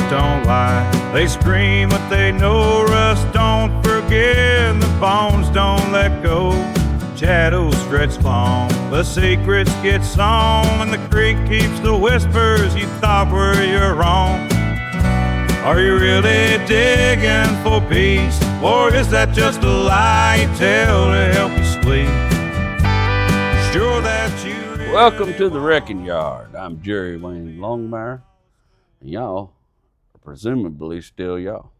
don't lie. They scream what they know, rust don't forget, the bones don't let go. Shadows stretch long, the secrets get song, and the creek keeps the whispers you thought were your own. Are you really digging for peace, or is that just a lie you tell to help you sleep? Sure that you really Welcome to the Wrecking Yard. I'm Jerry Wayne Longmire, and y'all are presumably still y'all.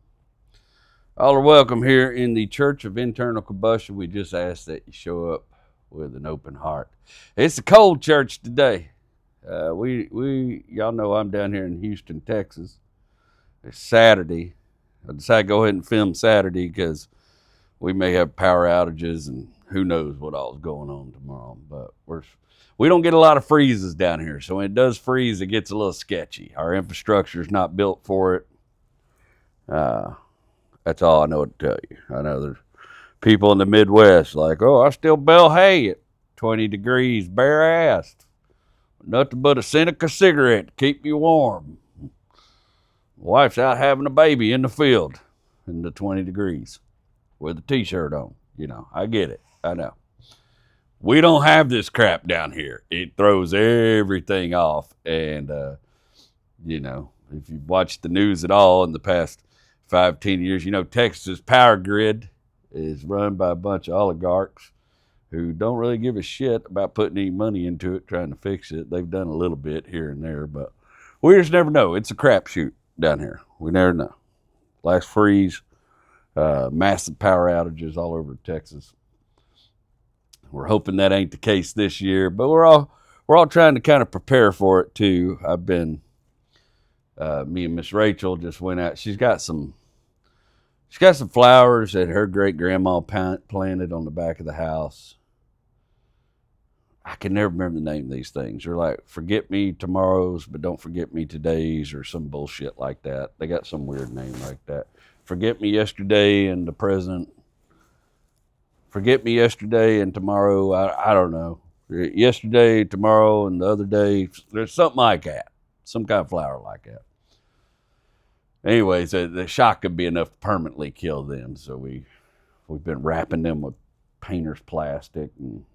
All are welcome here in the Church of Internal Combustion. We just ask that you show up with an open heart. It's a cold church today. Y'all know I'm down here in Houston, Texas. It's Saturday. I decided to go ahead and film Saturday because we may have power outages and who knows what all's going on tomorrow. But we don't get a lot of freezes down here, so when it does freeze, it gets a little sketchy. Our infrastructure is not built for it. That's all I know to tell you. I know there's people in the Midwest like, oh, I still bale hay at 20 degrees, bare-assed. Nothing but a Seneca cigarette to keep me warm. My wife's out having a baby in the field in the 20 degrees with a T-shirt on. You know, I get it. I know. We don't have this crap down here. It throws everything off. And, you know, if you've watched the news at all in the past 5-10 years, you know, Texas power grid is run by a bunch of oligarchs who don't really give a shit about putting any money into it, trying to fix it. They've done a little bit here and there, but we just never know. It's a crapshoot down here. We never know. Last freeze, massive power outages all over Texas. We're hoping that ain't the case this year, but we're all trying to kind of prepare for it too. I've been me and Miss Rachel just went out. She's got some flowers that her great grandma planted on the back of the house. I can never remember the name of these things. They're like forget me tomorrows, but don't forget me todays, or some bullshit like that. They got some weird name like that. Forget me yesterday and the present. Forget me yesterday and tomorrow. I don't know. Yesterday, tomorrow, and the other day. There's something like that. Some kind of flower like that. Anyways, the shock could be enough to permanently kill them. So we've been wrapping them with painter's plastic and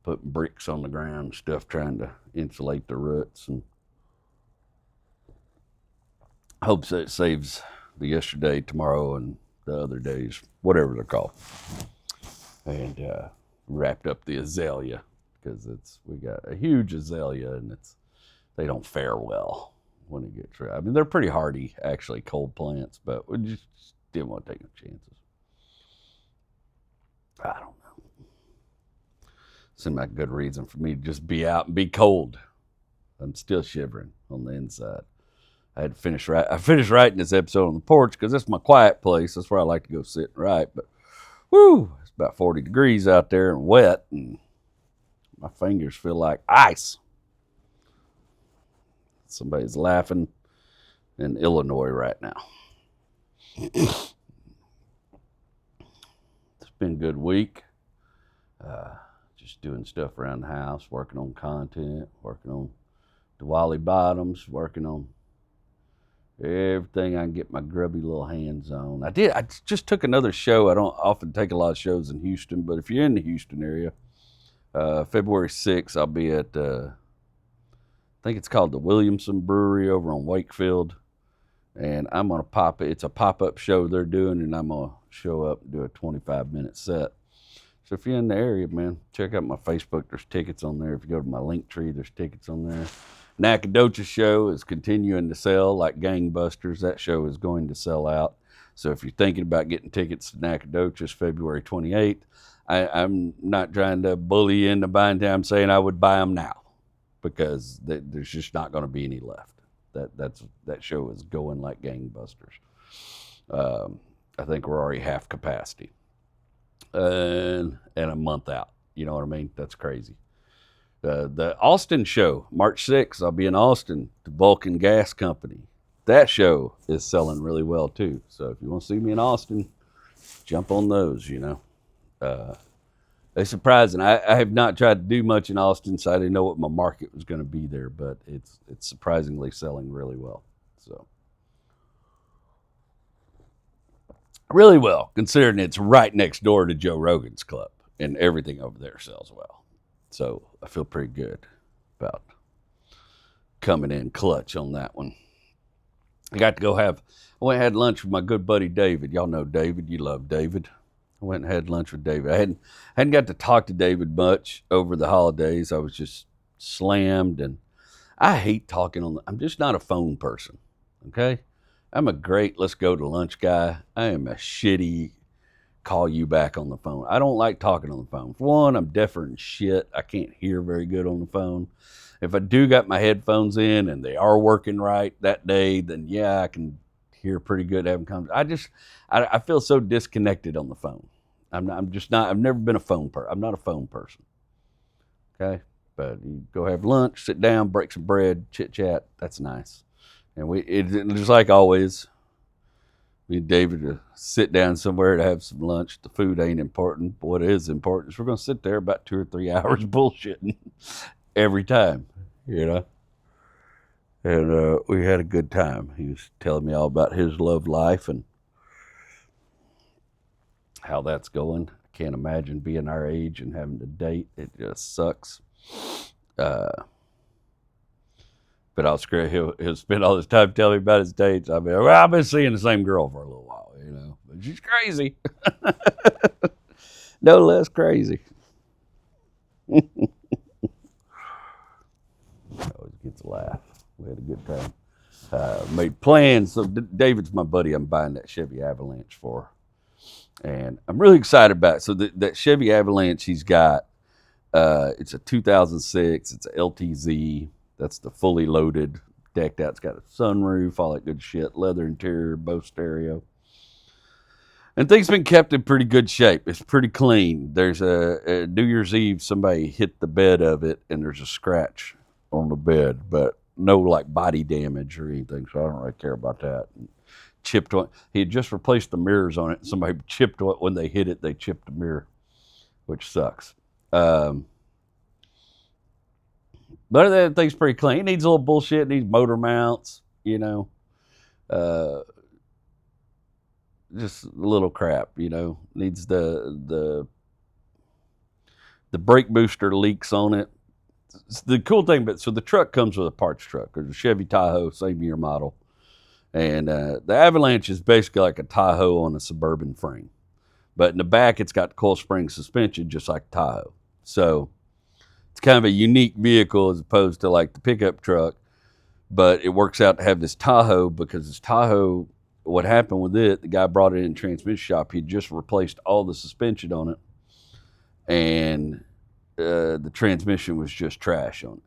putting bricks on the ground and stuff, trying to insulate the roots, and hopes that it saves the yesterday, tomorrow, and the other days, whatever they're called. And wrapped up the azalea because we got a huge azalea, and they don't fare well when it gets dry. I mean, they're pretty hardy, actually, cold plants, but we just didn't want to take no chances. I don't know. Seemed like a good reason for me to just be out and be cold. I'm still shivering on the inside. I finished writing this episode on the porch because that's my quiet place. That's where I like to go sit and write. But, whoo, it's about 40 degrees out there and wet, and my fingers feel like ice. Somebody's laughing in Illinois right now. It's been a good week. Just doing stuff around the house, working on content, working on Diwali bottoms, working on everything I can get my grubby little hands on. I just took another show. I don't often take a lot of shows in Houston, but if you're in the Houston area, February 6th, I'll be at... I think it's called the Williamson Brewery over on Wakefield, and I'm going to pop it. It's a pop-up show they're doing, and I'm going to show up and do a 25-minute set. So if you're in the area, man, check out my Facebook. There's tickets on there. If you go to my link tree, there's tickets on there. Nacogdoches show is continuing to sell like gangbusters. That show is going to sell out. So if you're thinking about getting tickets to Nacogdoches February 28th, I'm not trying to bully you into buying them. I'm saying I would buy them now, because there's just not going to be any left. That show is going like gangbusters. I think we're already half capacity, and a month out. You know what I mean? That's crazy. The Austin show, March 6th, I'll be in Austin, the Vulcan Gas Company. That show is selling really well too. So if you want to see me in Austin, jump on those. You know. It's surprising. I have not tried to do much in Austin, so I didn't know what my market was going to be there, but it's surprisingly selling really well. So Really well, considering it's right next door to Joe Rogan's club, and everything over there sells well. So I feel pretty good about coming in clutch on that one. I got to go I went and had lunch with my good buddy David. Y'all know David. You love David. I went and had lunch with David. I hadn't got to talk to David much over the holidays. I was just slammed, and I hate talking I'm just not a phone person, okay? I'm a great let's go to lunch guy. I am a shitty call you back on the phone. I don't like talking on the phone. For one, I'm deafer than shit. I can't hear very good on the phone. If I do got my headphones in and they are working right that day, then yeah, I can hear pretty good having conversations. I feel so disconnected on the phone. I'm just not, I've never been a phone person. I'm not a phone person. Okay? But you go have lunch, sit down, break some bread, chit chat. That's nice. And just like always, me and David to sit down somewhere to have some lunch. The food ain't important. But what is important is we're going to sit there about 2 or 3 hours bullshitting every time, you know. And we had a good time. He was telling me all about his love life and how that's going. I can't imagine being our age and having to date. It just sucks. But I'll screw. He'll spend all his time telling me about his dates. I've been seeing the same girl for a little while, you know. But she's crazy. No less crazy. Always gets a laugh. We had a good time. Made plans. So David's my buddy. I'm buying that Chevy Avalanche for, and I'm really excited about it. So that Chevy Avalanche he's got, it's a 2006. It's a LTZ. That's the fully loaded, decked out. It's got a sunroof, all that good shit, leather interior, Bose stereo. And things been kept in pretty good shape. It's pretty clean. There's a New Year's Eve, somebody hit the bed of it, and there's a scratch on the bed, but no like body damage or anything, so I don't really care about that. Chipped one. He had just replaced the mirrors on it. Somebody chipped it when they hit it. They chipped the mirror, which sucks. But that thing's pretty clean. It needs a little bullshit. It needs motor mounts, you know. Just a little crap, you know. Needs the brake booster leaks on it. The cool thing, so the truck comes with a parts truck. There's a Chevy Tahoe, same year model. And the Avalanche is basically like a Tahoe on a Suburban frame. But in the back, it's got coil spring suspension, just like Tahoe. So it's kind of a unique vehicle as opposed to like the pickup truck, but it works out to have this Tahoe because this Tahoe, what happened with it, the guy brought it in transmission shop. He just replaced all the suspension on it, and the transmission was just trash on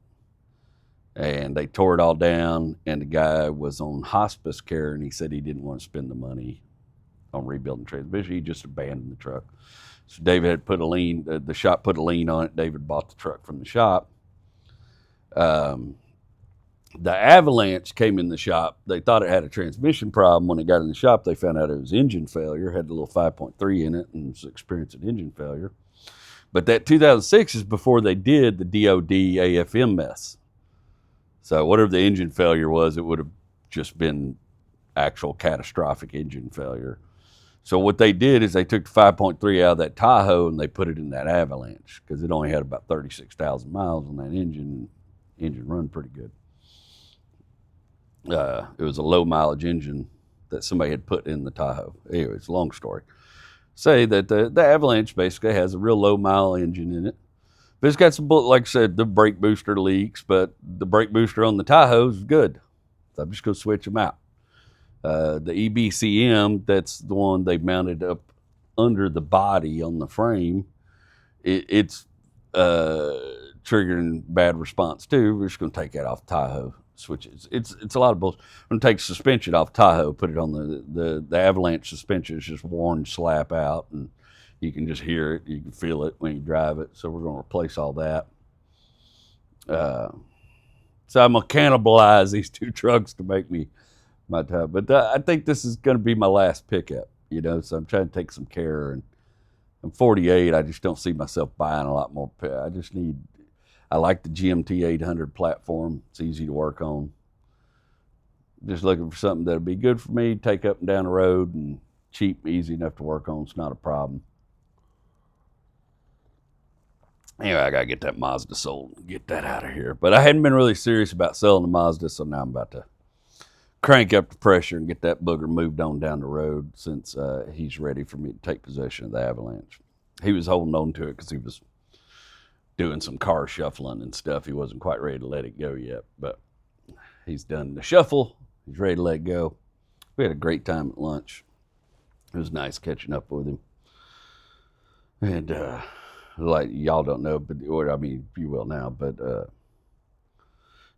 it. And they tore it all down, and the guy was on hospice care, and he said he didn't want to spend the money on rebuilding the transmission. He just abandoned the truck. So David had put a lien, the shop put a lien on it. David bought the truck from the shop. The Avalanche came in the shop. They thought it had a transmission problem. When it got in the shop, they found out it was engine failure, had a little 5.3 in it, and was experiencing engine failure. But that 2006 is before they did the DOD AFM mess. So whatever the engine failure was, it would have just been actual catastrophic engine failure. So what they did is they took the 5.3 out of that Tahoe and they put it in that Avalanche because it only had about 36,000 miles on that engine. Engine run pretty good. It was a low mileage engine that somebody had put in the Tahoe. Anyway, it's a long story. Say that the Avalanche basically has a real low mile engine in it. But it's got some, like I said, the brake booster leaks, but the brake booster on the Tahoe is good. So I'm just going to switch them out. The EBCM, that's the one they mounted up under the body on the frame. It's triggering bad response too. We're just going to take that off Tahoe. Switches. It's a lot of bullshit. I'm going to take suspension off Tahoe, put it on the Avalanche suspension. It's just worn slap out, and you can just hear it. You can feel it when you drive it. So we're going to replace all that. So I'm going to cannibalize these two trucks to make me my time. But I think this is going to be my last pickup, you know, so I'm trying to take some care. And I'm 48. I just don't see myself buying a lot more. I like the GMT 800 platform. It's easy to work on. Just looking for something that'll be good for me, take up and down the road and cheap, easy enough to work on. It's not a problem. Anyway, I got to get that Mazda sold and get that out of here. But I hadn't been really serious about selling the Mazda, so now I'm about to crank up the pressure and get that booger moved on down the road since he's ready for me to take possession of the Avalanche. He was holding on to it because he was doing some car shuffling and stuff. He wasn't quite ready to let it go yet, but he's done the shuffle. He's ready to let go. We had a great time at lunch. It was nice catching up with him. And like y'all don't know, but or I mean you will now, but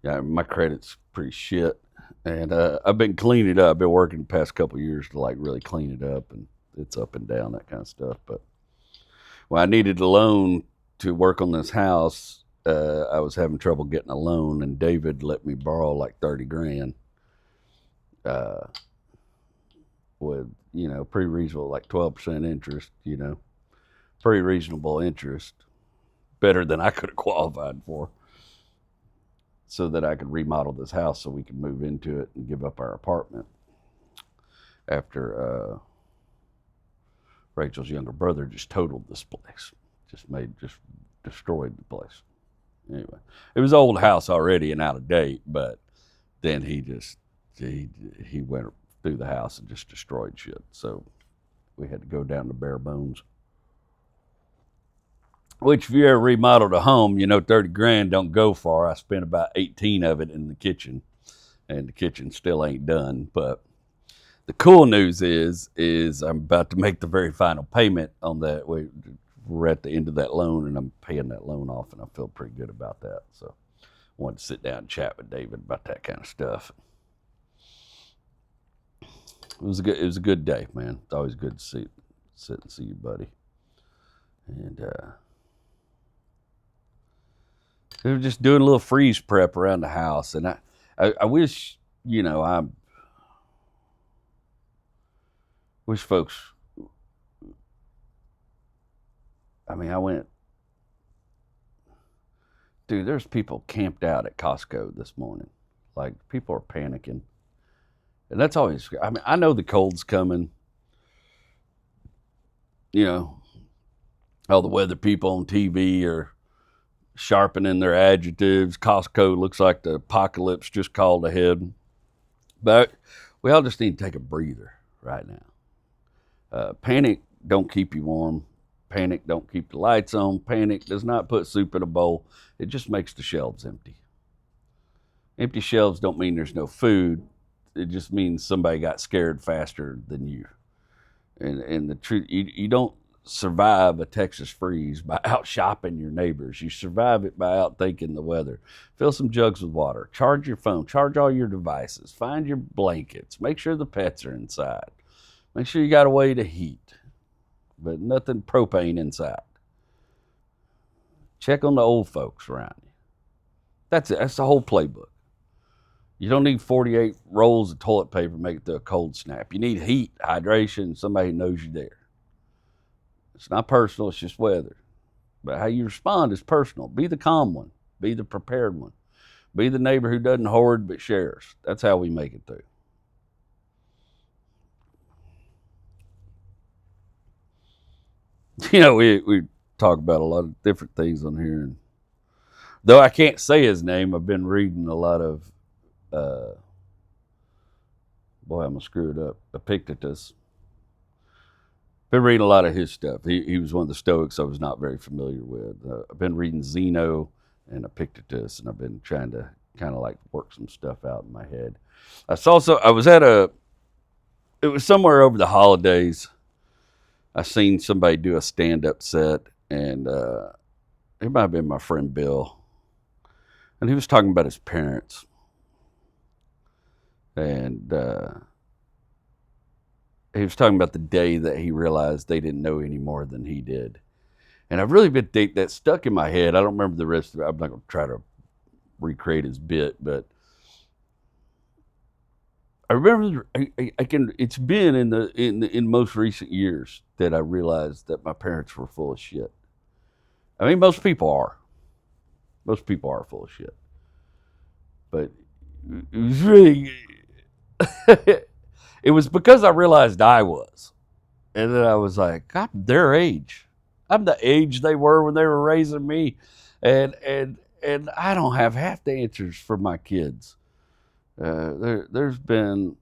yeah, my credit's pretty shit. And I've been cleaning it up. I've been working the past couple of years to like really clean it up, and it's up and down, that kind of stuff. But when I needed a loan to work on this house, I was having trouble getting a loan, and David let me borrow like 30 grand with, pretty reasonable, like 12% interest, pretty reasonable interest, better than I could have qualified for, so that I could remodel this house so we could move into it and give up our apartment after Rachel's younger brother just totaled this place, just destroyed the place. Anyway, it was an old house already and out of date, but then he went through the house and just destroyed shit. So we had to go down to bare bones. Which, if you ever remodeled a home, 30 grand don't go far. I spent about 18 of it in the kitchen, and the kitchen still ain't done. But the cool news is I'm about to make the very final payment on that. We're at the end of that loan, and I'm paying that loan off, and I feel pretty good about that. So I wanted to sit down and chat with David about that kind of stuff. It was a good day, man. It's always good to sit and see you, buddy. And they were just doing a little freeze prep around the house, and I wish, I wish folks. I mean, I went, dude. There's people camped out at Costco this morning. Like, people are panicking, and that's always. I mean, I know the cold's coming. All the weather people on TV are sharpening their adjectives. Costco looks like the apocalypse just called ahead. But we all just need to take a breather right now. Panic don't keep you warm. Panic don't keep the lights on. Panic does not put soup in a bowl. It just makes the shelves empty. Empty shelves don't mean there's no food. It just means somebody got scared faster than you. And the truth, you don't survive a Texas freeze by out shopping your neighbors. You survive it by out thinking the weather. Fill some jugs with water. Charge your phone. Charge all your devices. Find your blankets. Make sure the pets are inside. Make sure you got a way to heat, but nothing propane inside. Check on the old folks around you. That's it. That's the whole playbook. You don't need 48 rolls of toilet paper to make it through a cold snap. You need heat, hydration, somebody who knows you're there. It's not personal, it's just weather. But how you respond is personal. Be the calm one. Be the prepared one. Be the neighbor who doesn't hoard but shares. That's how we make it through. We talk about a lot of different things on here. And though I can't say his name, I've been reading a lot of, boy, I'm going to screw it up, Epictetus. Been reading a lot of his stuff. He was one of the Stoics I was not very familiar with. I've been reading Zeno and Epictetus, and I've been trying to kind of like work some stuff out in my head. It was somewhere over the holidays. I seen somebody do a stand-up set, and it might have been my friend Bill, and he was talking about his parents, and he was talking about the day that he realized they didn't know any more than he did. And I've really been that stuck in my head. I don't remember the rest of it. I'm not going to try to recreate his bit, but I remember it's been in most recent years that I realized that my parents were full of shit. I mean, most people are. Most people are full of shit. But it was really it was because I realized I was. And then I was like, I'm their age. I'm the age they were when they were raising me. And I don't have half the answers for my kids. There's been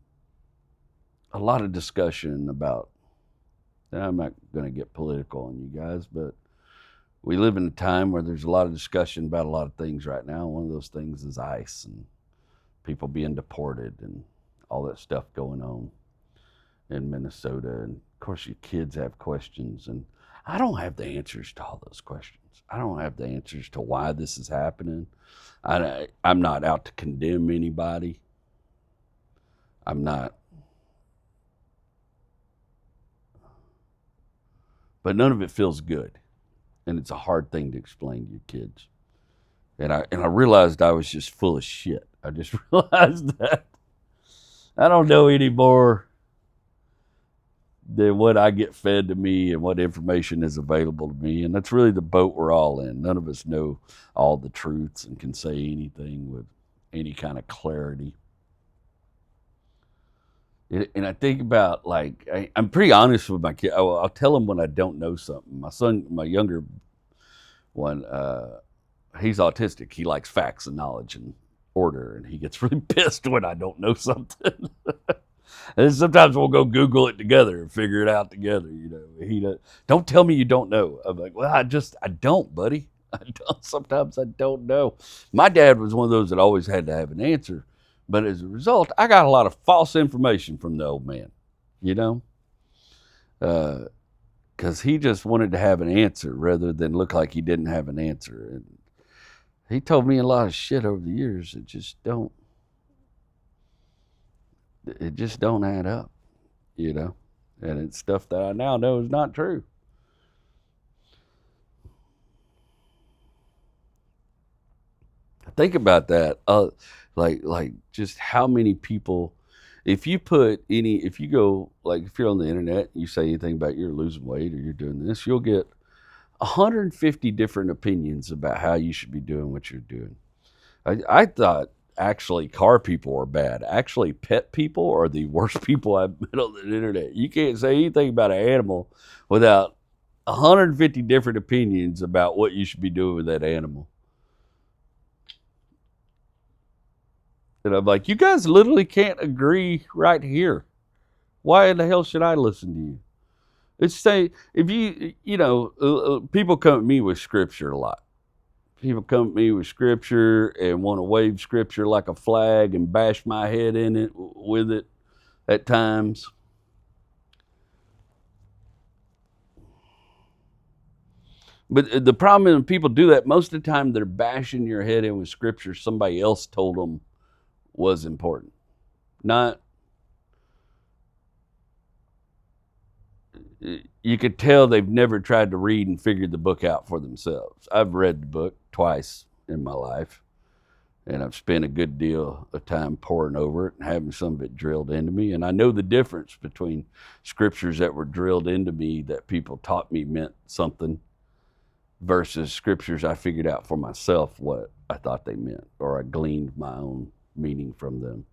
a lot of discussion about, and I'm not going to get political on you guys, but we live in a time where there's a lot of discussion about a lot of things right now. One of those things is ICE and people being deported and all that stuff going on in Minnesota. And of course, your kids have questions, and I don't have the answers to all those questions. I don't have the answers to why this is happening. I'm not out to condemn anybody. I'm not. But none of it feels good. And it's a hard thing to explain to your kids. And I realized I was just full of shit. I just realized that I don't know any more than what I get fed to me and what information is available to me. And that's really the boat we're all in. None of us know all the truths and can say anything with any kind of clarity. And I think about, like, I'm pretty honest with my kid. I'll tell them when I don't know something. My son, my younger one, he's autistic. He likes facts and knowledge and order, and he gets really pissed when I don't know something. And sometimes we'll go Google it together and figure it out together. He don't tell me you don't know. I'm like, well, I don't, buddy. I don't. Sometimes I don't know. My dad was one of those that always had to have an answer. But as a result, I got a lot of false information from the old man, because he just wanted to have an answer rather than look like he didn't have an answer. And he told me a lot of shit over the years that just don't add up, And it's stuff that I now know is not true. Think about that. Like just how many people, if you go, like, if you're on the internet, you say anything about you're losing weight or you're doing this, you'll get 150 different opinions about how you should be doing what you're doing. I thought actually car people are bad. Actually, pet people are the worst people I've met on the internet. You can't say anything about an animal without 150 different opinions about what you should be doing with that animal. And I'm like, you guys literally can't agree right here. Why in the hell should I listen to you? It's say, if people come at me with scripture a lot. People come at me with scripture and want to wave scripture like a flag and bash my head in it with it at times. But the problem is when people do that, most of the time they're bashing your head in with scripture somebody else told them was important. You could tell they've never tried to read and figure the book out for themselves. I've read the book twice in my life, and I've spent a good deal of time poring over it and having some of it drilled into me. And I know the difference between scriptures that were drilled into me that people taught me meant something versus scriptures I figured out for myself what I thought they meant, or I gleaned my own meaning from them.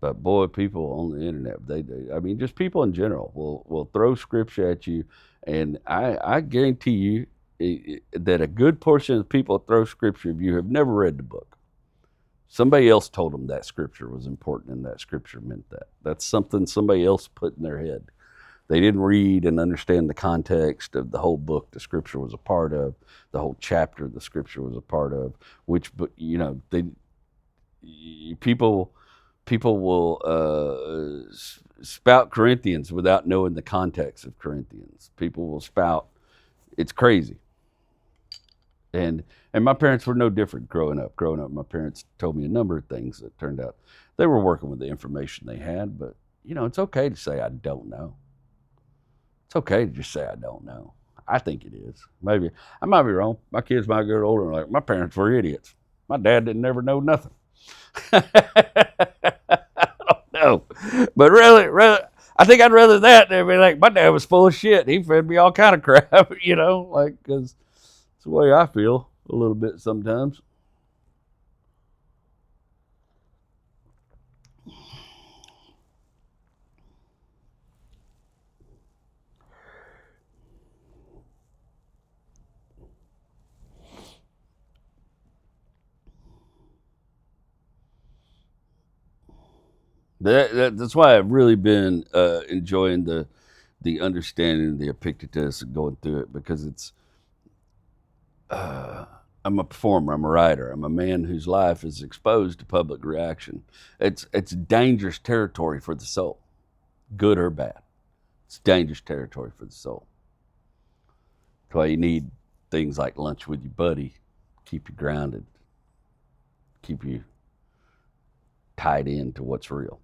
But boy, people on the internet, just people in general will throw scripture at you, and I guarantee you that a good portion of the people that throw scripture at you have never read the book. Somebody else told them that scripture was important and that scripture meant that. That's something somebody else put in their head. They didn't read and understand the context of the whole book the scripture was a part of, the whole chapter the scripture was a part of, people will spout Corinthians without knowing the context of Corinthians. People will spout. It's crazy. And my parents were no different growing up. My parents told me a number of things that turned out they were working with the information they had, but it's okay to say I don't know. It's okay to just say I don't know. I think it is. Maybe I might be wrong. My kids might get older and like, my parents were idiots. My dad didn't never know nothing. I don't know. But really, I think I'd rather that than be like, my dad was full of shit. He fed me all kind of crap, because it's the way I feel a little bit sometimes. That's why I've really been enjoying the understanding of the Epictetus and going through it, because it's I'm a performer, I'm a writer, I'm a man whose life is exposed to public reaction. It's dangerous territory for the soul, good or bad. It's dangerous territory for the soul. That's why you need things like lunch with your buddy, keep you grounded, keep you tied into what's real.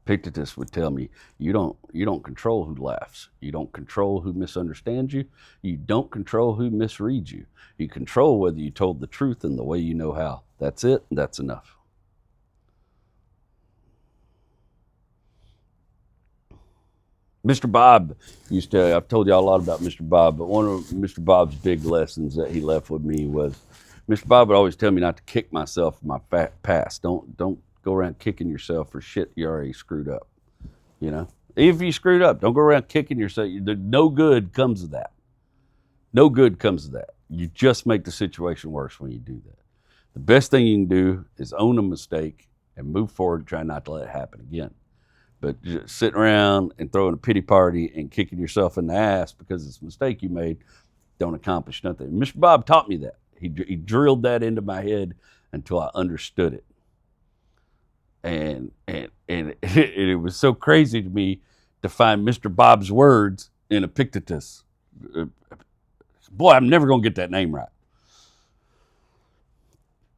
Epictetus would tell me, you don't control who laughs. You don't control who misunderstands you. You don't control who misreads you. You control whether you told the truth in the way you know how. That's it, and that's enough. Mr. Bob used to, I've told y'all a lot about Mr. Bob, but one of Mr. Bob's big lessons that he left with me was, Mr. Bob would always tell me not to kick myself in my past. Don't go around kicking yourself for shit you already screwed up. You know, if you screwed up, don't go around kicking yourself. No good comes of that. No good comes of that. You just make the situation worse when you do that. The best thing you can do is own a mistake and move forward and try not to let it happen again. But just sitting around and throwing a pity party and kicking yourself in the ass because it's a mistake you made don't accomplish nothing. Mr. Bob taught me that. He drilled that into my head until I understood it. And it was so crazy to me to find Mr. Bob's words in Epictetus. Boy, I'm never going to get that name right.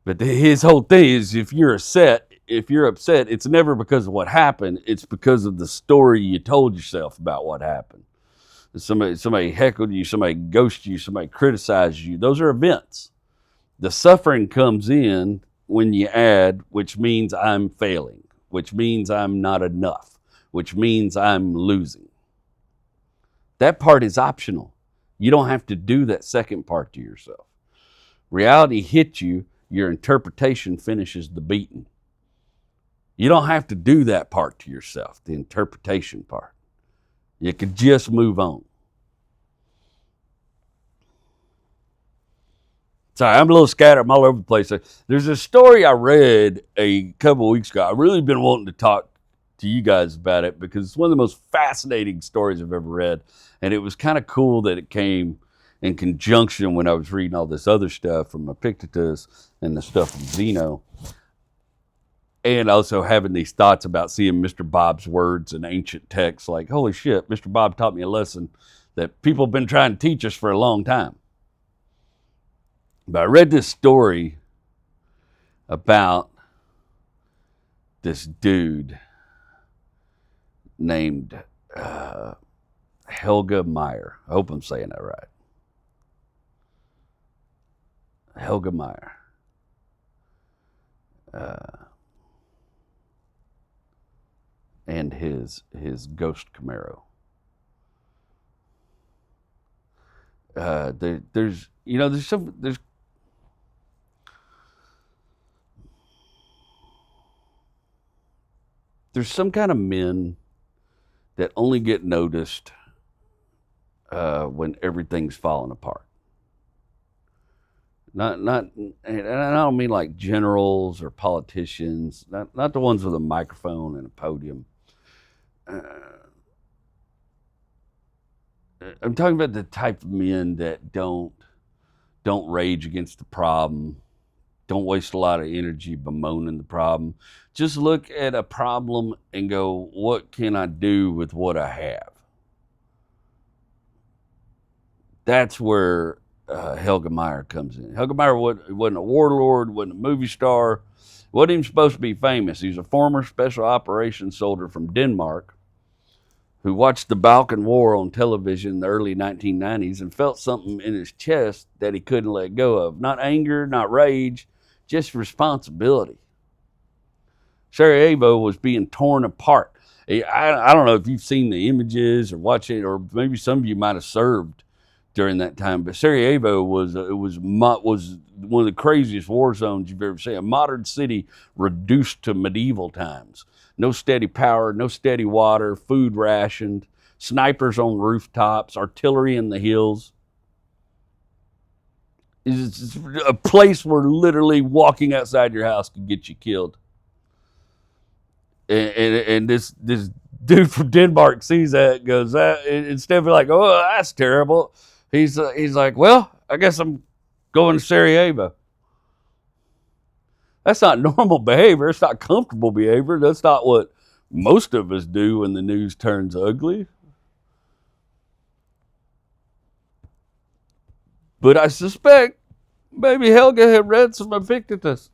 But his whole thing is, if you're upset, it's never because of what happened. It's because of the story you told yourself about what happened. Somebody heckled you, somebody ghosted you, somebody criticized you. Those are events. The suffering comes in when you add, which means I'm failing, which means I'm not enough, which means I'm losing. That part is optional. You don't have to do that second part to yourself. Reality hits you, your interpretation finishes the beating. You don't have to do that part to yourself, the interpretation part. You could just move on. Sorry, I'm a little scattered. I'm all over the place. There's a story I read a couple of weeks ago. I've really been wanting to talk to you guys about it because it's one of the most fascinating stories I've ever read. And it was kind of cool that it came in conjunction when I was reading all this other stuff from Epictetus and the stuff from Zeno. And also having these thoughts about seeing Mr. Bob's words in ancient texts, like, holy shit, Mr. Bob taught me a lesson that people have been trying to teach us for a long time. But I read this story about this dude named Helge Meyer. I hope I'm saying that right. Helge Meyer. And his ghost Camaro. There's some kind of men that only get noticed when everything's falling apart. Not, and I don't mean like generals or politicians, not the ones with a microphone and a podium. I'm talking about the type of men that don't rage against the problem, don't waste a lot of energy bemoaning the problem. Just look at a problem and go, what can I do with what I have? That's where Helge Meyer comes in. Helge Meyer wasn't a warlord, wasn't a movie star, wasn't even supposed to be famous. He was a former special operations soldier from Denmark who watched the Balkan War on television in the early 1990s and felt something in his chest that he couldn't let go of. Not anger, not rage, just responsibility. Sarajevo was being torn apart. I don't know if you've seen the images or watched it, or maybe some of you might have served during that time, but Sarajevo was one of the craziest war zones you've ever seen. A modern city reduced to medieval times. No steady power, no steady water, food rationed, snipers on rooftops, artillery in the hills. It's a place where literally walking outside your house could get you killed. And this dude from Denmark sees that and goes, that, instead of like, oh, that's terrible, he's like, well, I guess I'm going to Sarajevo. That's not normal behavior. It's not comfortable behavior. That's not what most of us do when the news turns ugly. But I suspect maybe Helge had read some Epictetus.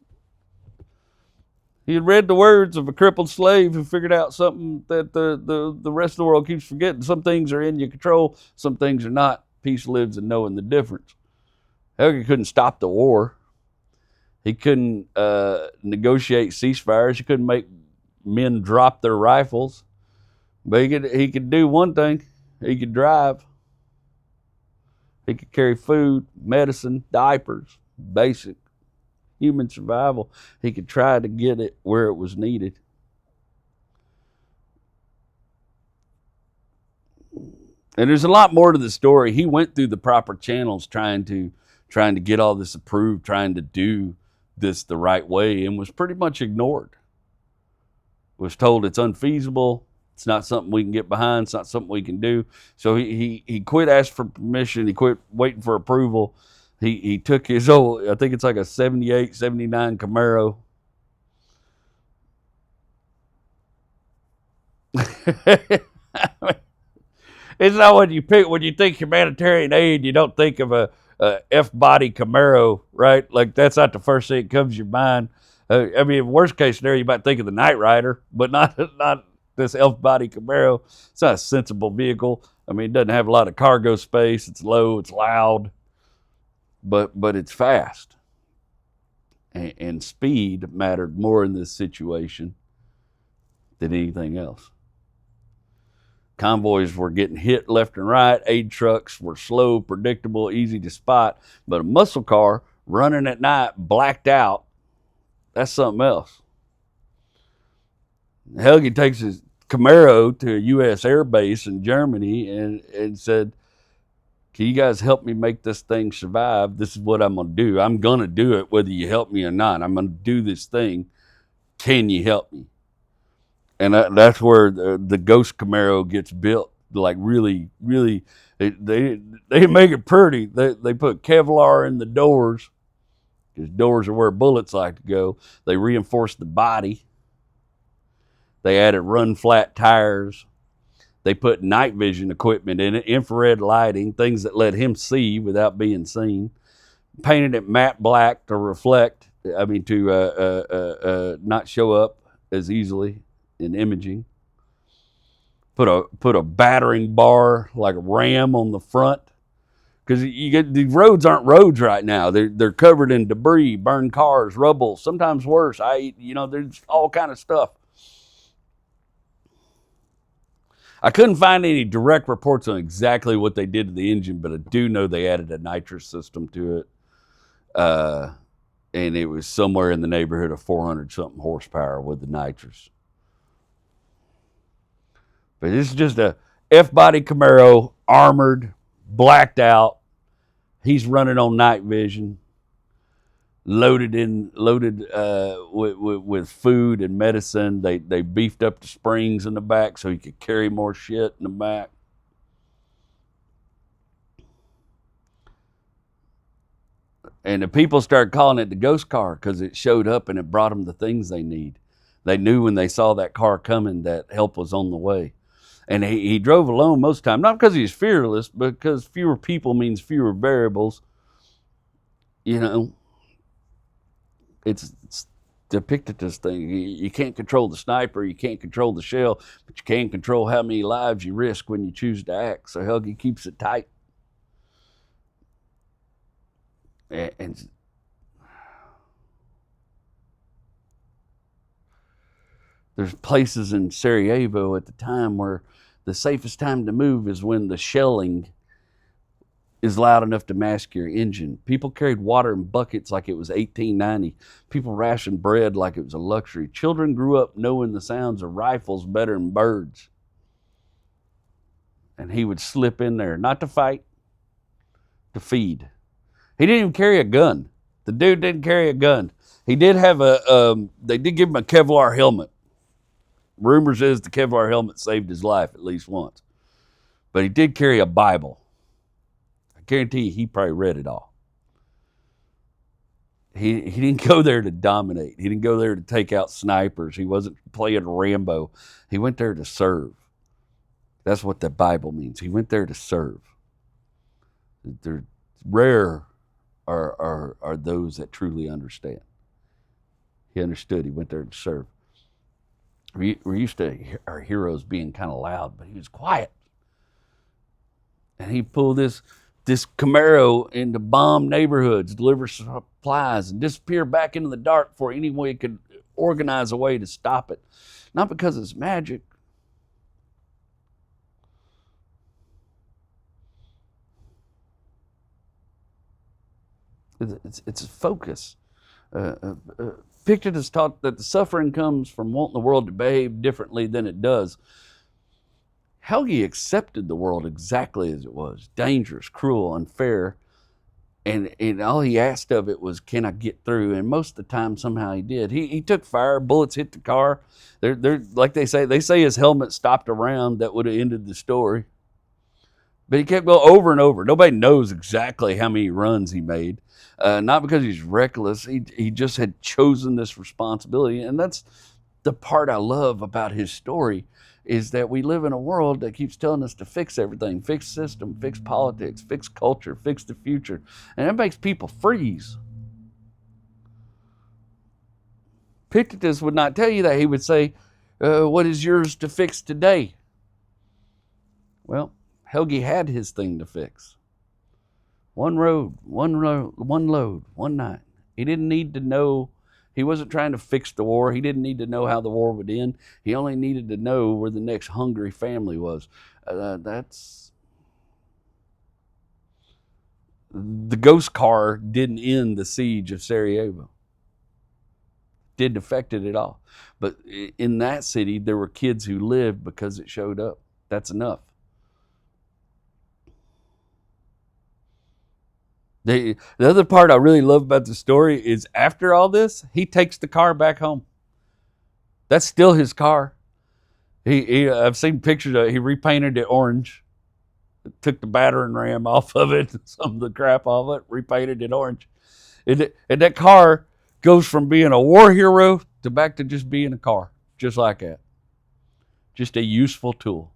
He had read the words of a crippled slave who figured out something that the rest of the world keeps forgetting. Some things are in your control, some things are not. Peace lives in knowing the difference. Helge couldn't stop the war. He couldn't negotiate ceasefires. He couldn't make men drop their rifles. But he could do one thing. He could drive. He could carry food, medicine, diapers, basic human survival. He could try to get it where it was needed. And there's a lot more to the story. He went through the proper channels trying to get all this approved, trying to do this the right way, and was pretty much ignored. Was told it's unfeasible. It's not something we can get behind. It's not something we can do. So he quit asking for permission. He quit waiting for approval. He took his old, I think it's like a 78, 79 Camaro. It's not what you pick. When you think humanitarian aid, you don't think of a F-body Camaro, right? Like, that's not the first thing that comes to your mind. I mean, worst case scenario, you might think of the Knight Rider, but not this F-body Camaro. It's not a sensible vehicle. I mean, it doesn't have a lot of cargo space. It's low. It's loud. But it's fast. And speed mattered more in this situation than anything else. Convoys were getting hit left and right. Aid trucks were slow, predictable, easy to spot. But a muscle car running at night, blacked out, that's something else. Helge takes his Camaro to a U.S. air base in Germany and said, can you guys help me make this thing survive? This is what I'm going to do. I'm going to do it whether you help me or not. I'm going to do this thing. Can you help me? And that's where the Ghost Camaro gets built. Like, really, really, they make it pretty. They put Kevlar in the doors, because doors are where bullets like to go. They reinforced the body. They added run flat tires. They put night vision equipment in it, infrared lighting, things that let him see without being seen. Painted it matte black to reflect, to not show up as easily in imaging. Put a battering bar like a ram on the front, because you get, the roads aren't roads right now. They're covered in debris, burned cars, rubble, sometimes worse. There's all kind of stuff. I couldn't find any direct reports on exactly what they did to the engine, but I do know they added a nitrous system to it. And it was somewhere in the neighborhood of 400-something horsepower with the nitrous. But this is just a F-body Camaro, armored, blacked out. He's running on night vision, loaded with food and medicine. They beefed up the springs in the back so he could carry more shit in the back. And the people started calling it the ghost car because it showed up and it brought them the things they need. They knew when they saw that car coming that help was on the way. And he drove alone most of the time, not because he's fearless, but because fewer people means fewer variables. It's the Epictetus thing. You can't control the sniper, you can't control the shell, but you can control how many lives you risk when you choose to act. So Helge keeps it tight. And there's places in Sarajevo at the time where the safest time to move is when the shelling is loud enough to mask your engine. People carried water in buckets like it was 1890. People rationed bread like it was a luxury. Children grew up knowing the sounds of rifles better than birds. And he would slip in there, not to fight, to feed. He didn't even carry a gun. The dude didn't carry a gun. He did have they did give him a Kevlar helmet. Rumors is the Kevlar helmet saved his life at least once. But he did carry a Bible. I guarantee you he probably read it all. He didn't go there to dominate. He didn't go there to take out snipers. He wasn't playing Rambo. He went there to serve. That's what the Bible means. He went there to serve. They're rare are those that truly understand. He understood. He went there to serve. We're used to our heroes being kind of loud, but he was quiet. And he pulled this Camaro into bomb neighborhoods, deliver supplies, and disappear back into the dark before anyone could organize a way to stop it. Not because it's magic. It's a focus. Epictetus taught that the suffering comes from wanting the world to behave differently than it does. Helge accepted the world exactly as it was, dangerous, cruel, unfair, and all he asked of it was, can I get through? And most of the time, somehow he did. He took fire, bullets hit the car. They're like they say his helmet stopped a round that would have ended the story. But he kept going over and over. Nobody knows exactly how many runs he made. Not because he's reckless. He just had chosen this responsibility. And that's the part I love about his story, is that we live in a world that keeps telling us to fix everything, fix system, fix politics, fix culture, fix the future. And that makes people freeze. Epictetus would not tell you that. He would say, what is yours to fix today? Well, Helge had his thing to fix. One road, one load, one night. He didn't need to know. He wasn't trying to fix the war. He didn't need to know how the war would end. He only needed to know where the next hungry family was. That's the ghost car didn't end the siege of Sarajevo. Didn't affect it at all. But in that city, there were kids who lived because it showed up. That's enough. The other part I really love about the story is after all this, he takes the car back home. That's still his car. I've seen pictures of it. He repainted it orange, took the battering ram off of it, some of the crap off it, repainted it orange. And that car goes from being a war hero to back to just being a car, just like that. Just a useful tool.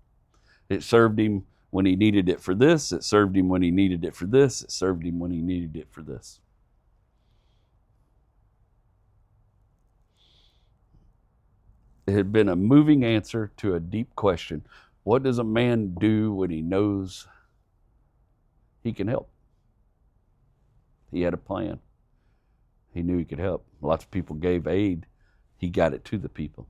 It served him when he needed it for this. It served him when he needed it for this. It served him when he needed it for this. It had been a moving answer to a deep question. What does a man do when he knows he can help? He had a plan. He knew he could help. Lots of people gave aid. He got it to the people.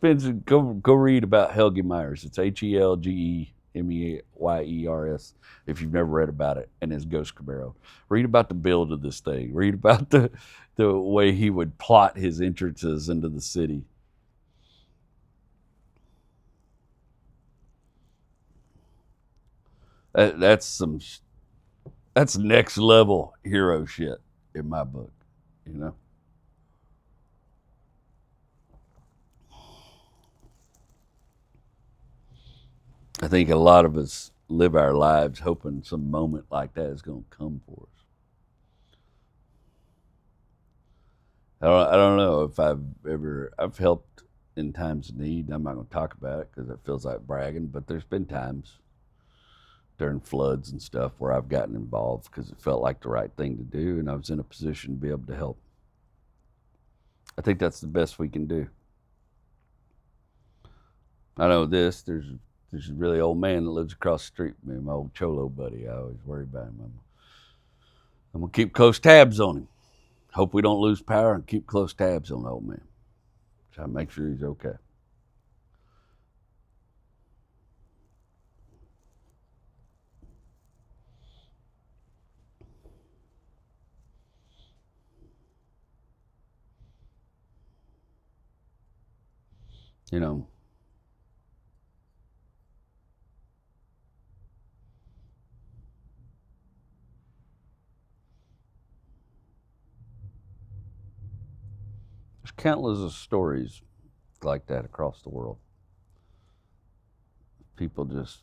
Go read about Helge Meyers. It's HelgeMeyers if you've never read about it, and his Ghost Camaro. Read about the build of this thing. Read about the way he would plot his entrances into the city. That's next level hero shit in my book, you know. I think a lot of us live our lives hoping some moment like that is going to come for us. I don't know if I've helped in times of need. I'm not going to talk about it because it feels like bragging, but there's been times during floods and stuff where I've gotten involved because it felt like the right thing to do, and I was in a position to be able to help. I think that's the best we can do. I know this. There's a really old man that lives across the street from me, my old Cholo buddy. I always worry about him. I'm going to keep close tabs on him. Hope we don't lose power, and keep close tabs on the old man. Try to make sure he's okay. You know, countless of stories like that across the world. People just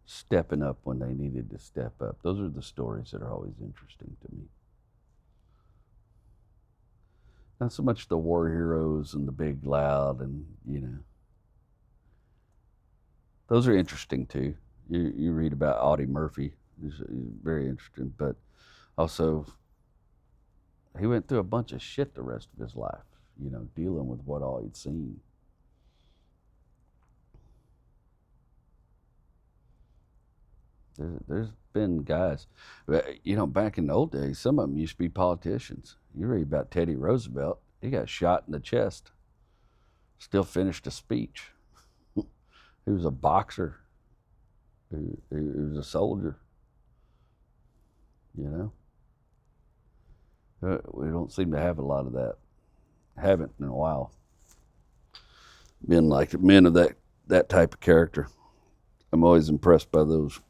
stepping up when they needed to step up. Those are the stories that are always interesting to me. Not so much the war heroes and the big loud and, those are interesting too. You read about Audie Murphy, he's very interesting, but also he went through a bunch of shit the rest of his life, dealing with what all he'd seen. There's been guys, back in the old days, some of them used to be politicians. You read about Teddy Roosevelt, he got shot in the chest, still finished a speech. He was a boxer. He was a soldier. We don't seem to have a lot of that. Haven't in a while. Men like men of that type of character. I'm always impressed by those.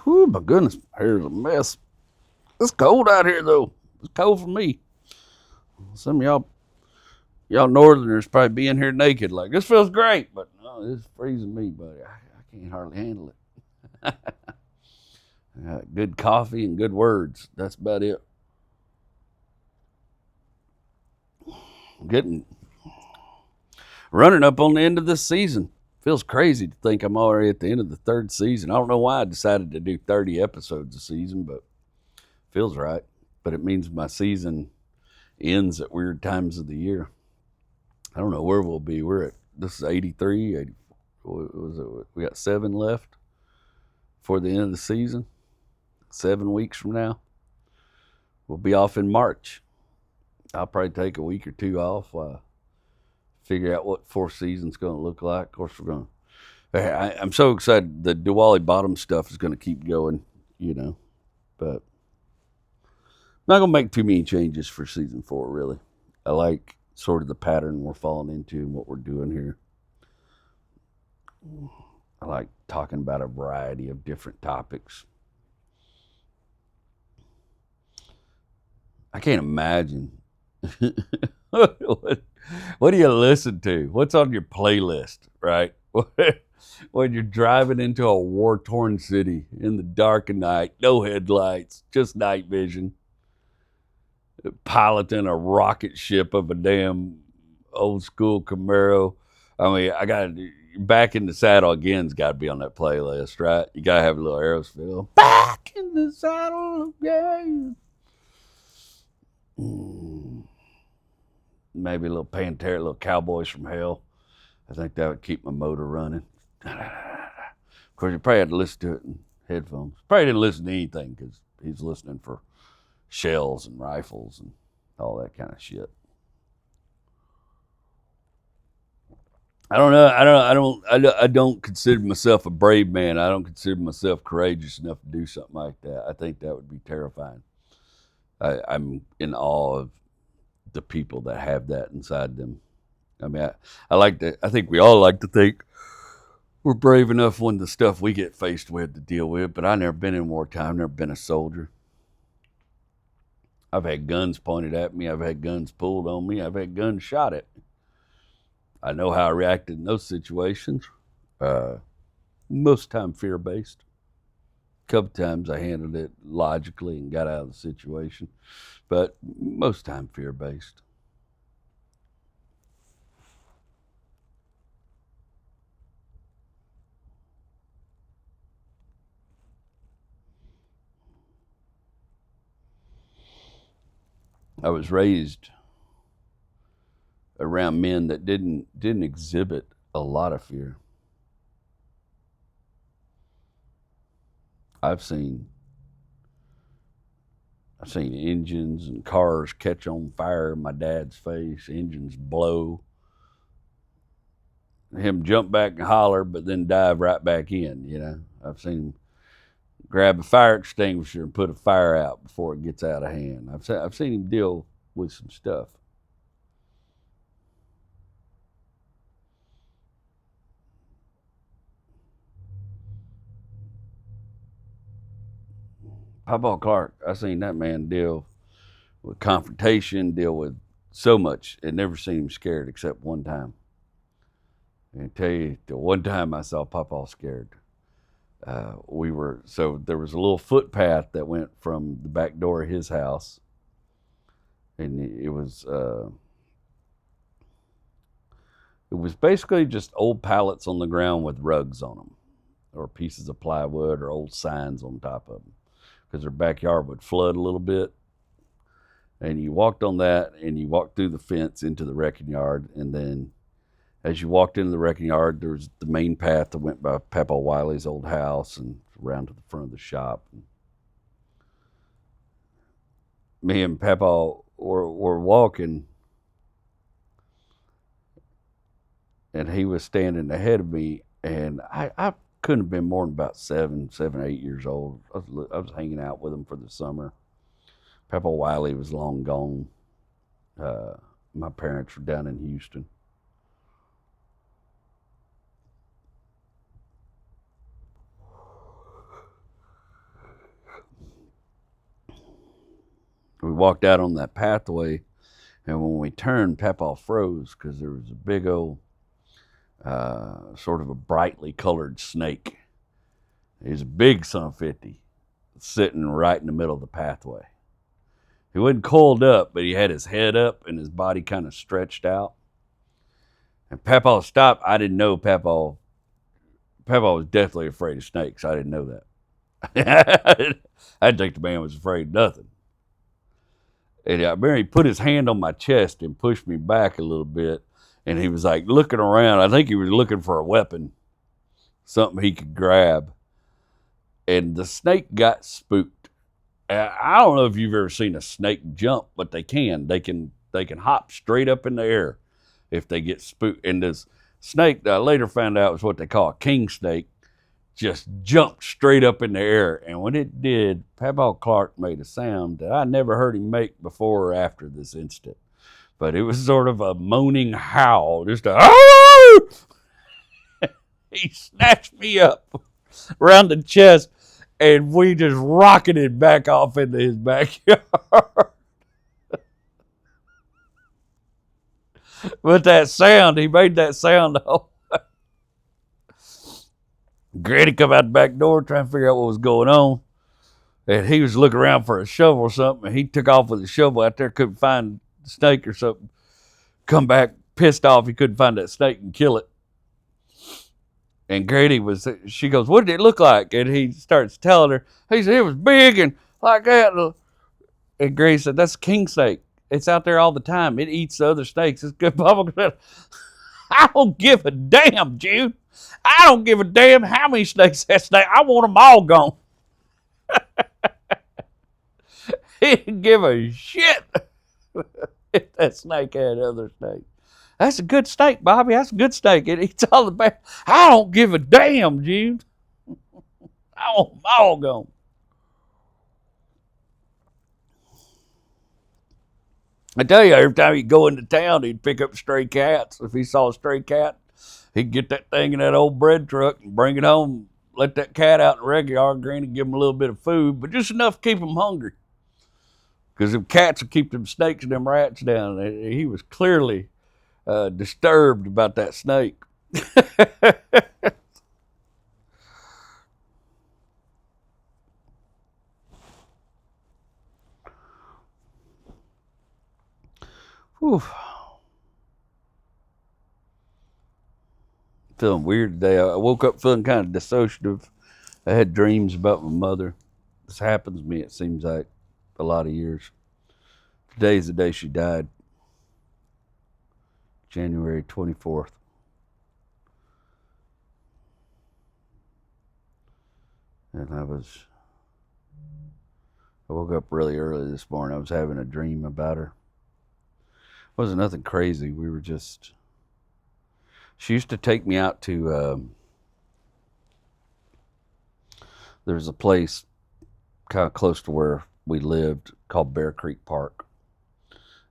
Whew, my goodness, my hair's a mess. It's cold out here though. It's cold for me. Some of y'all northerners probably be in here naked like, this feels great, but no, it's freezing me, buddy. I can't hardly handle it. Good coffee and good words. That's about it. Running up on the end of this season. Feels crazy to think I'm already at the end of the third season. I don't know why I decided to do 30 episodes a season, but feels right. But it means my season ends at weird times of the year. I don't know where we'll be. This is 83, 80, we got 7 left for the end of the season. 7 weeks from now. We'll be off in March. I'll probably take a week or 2 off. Figure out what 4th season's going to look like. Of course, I'm so excited. The Diwali Bottom stuff is going to keep going, but I'm not going to make too many changes for season 4, really. I like sort of the pattern we're falling into and what we're doing here. I like talking about a variety of different topics. I can't imagine. What do you listen to? What's on your playlist, right? When you're driving into a war-torn city in the dark of night, no headlights, just night vision, piloting a rocket ship of a damn old school Camaro. I mean, Back in the Saddle Again's got to be on that playlist, right? You got to have a little Aerosmith. Back in the Saddle Again. Maybe a little Pantera, a little Cowboys from Hell. I think that would keep my motor running. Of course, you probably had to listen to it in headphones. Probably didn't listen to anything because he's listening for shells and rifles and all that kind of shit. I don't know. I don't consider myself a brave man. I don't consider myself courageous enough to do something like that. I think that would be terrifying. I'm in awe of the people that have that inside them. I mean, I think we all like to think we're brave enough when the stuff we get faced with to deal with, but I've never been in wartime, I've never been a soldier. I've had guns pointed at me, I've had guns pulled on me, I've had guns shot at me. I know how I reacted in those situations. Most time fear-based. A couple times I handled it logically and got out of the situation, but most time fear-based. I was raised around men that didn't exhibit a lot of fear. I've seen engines and cars catch on fire in my dad's face, engines blow, him jump back and holler, but then dive right back in, I've seen him grab a fire extinguisher and put a fire out before it gets out of hand. I've seen him deal with some stuff. Papa Clark, I seen that man deal with confrontation, deal with so much. It never seen him scared except one time. And I tell you, the one time I saw Papa scared, there was a little footpath that went from the back door of his house, and it was basically just old pallets on the ground with rugs on them, or pieces of plywood, or old signs on top of them, because their backyard would flood a little bit. And you walked on that, and you walked through the fence into the wrecking yard, and then as you walked into the wrecking yard, there was the main path that went by Papa Wiley's old house and around to the front of the shop. And me and Papa were walking, and he was standing ahead of me, and I couldn't have been more than about 7, 8 years old. I was hanging out with him for the summer. Papa Wiley was long gone. My parents were down in Houston. We walked out on that pathway, and when we turned, Papa froze because there was a big old, sort of a brightly colored snake. He was a big son of 50, sitting right in the middle of the pathway. He wasn't coiled up, but he had his head up and his body kind of stretched out. And Papa stopped. I didn't know Papa was definitely afraid of snakes. I didn't know that. I didn't think the man was afraid of nothing. And I remember he put his hand on my chest and pushed me back a little bit. And he was like looking around. I think he was looking for a weapon, something he could grab. And the snake got spooked. I don't know if you've ever seen a snake jump, but they can. They can hop straight up in the air if they get spooked. And this snake that I later found out was what they call a king snake, just jumped straight up in the air. And when it did, Papa Clark made a sound that I never heard him make before or after this incident. But it was sort of a moaning howl, just a "Ah!" He snatched me up around the chest, and we just rocketed back off into his backyard. With that sound, he made that sound the whole way. Granny come out the back door trying to figure out what was going on. And he was looking around for a shovel or something, and he took off with a shovel out there, couldn't find the snake or something. Come back pissed off he couldn't find that snake and kill it. And Grady she goes, "What did it look like?" And he starts telling her. He said, "It was big and like that." And Grady said, "That's a king snake. It's out there all the time. It eats the other snakes. It's good." Papa said, "I don't give a damn, Jude. I don't give a damn how many snakes that snake. I want them all gone." He didn't give a shit if that snake had other snakes. "That's a good snake, Bobby. That's a good snake. It eats all the bad." "I don't give a damn, Jude. I want them all gone." I tell you, every time he'd go into town, he'd pick up stray cats. If he saw a stray cat, he'd get that thing in that old bread truck and bring it home, let that cat out in the wrecking yard. Granny give him a little bit of food, but just enough to keep him hungry. Because them cats would keep them snakes and them rats down. He was clearly disturbed about that snake. Whew. Feeling weird today. I woke up feeling kind of dissociative. I had dreams about my mother. This happens to me, it seems like, a lot of years. Today's the day she died. January 24th. And I woke up really early this morning. I was having a dream about her. It wasn't nothing crazy. She used to take me out to, there's a place kind of close to where we lived called Bear Creek Park.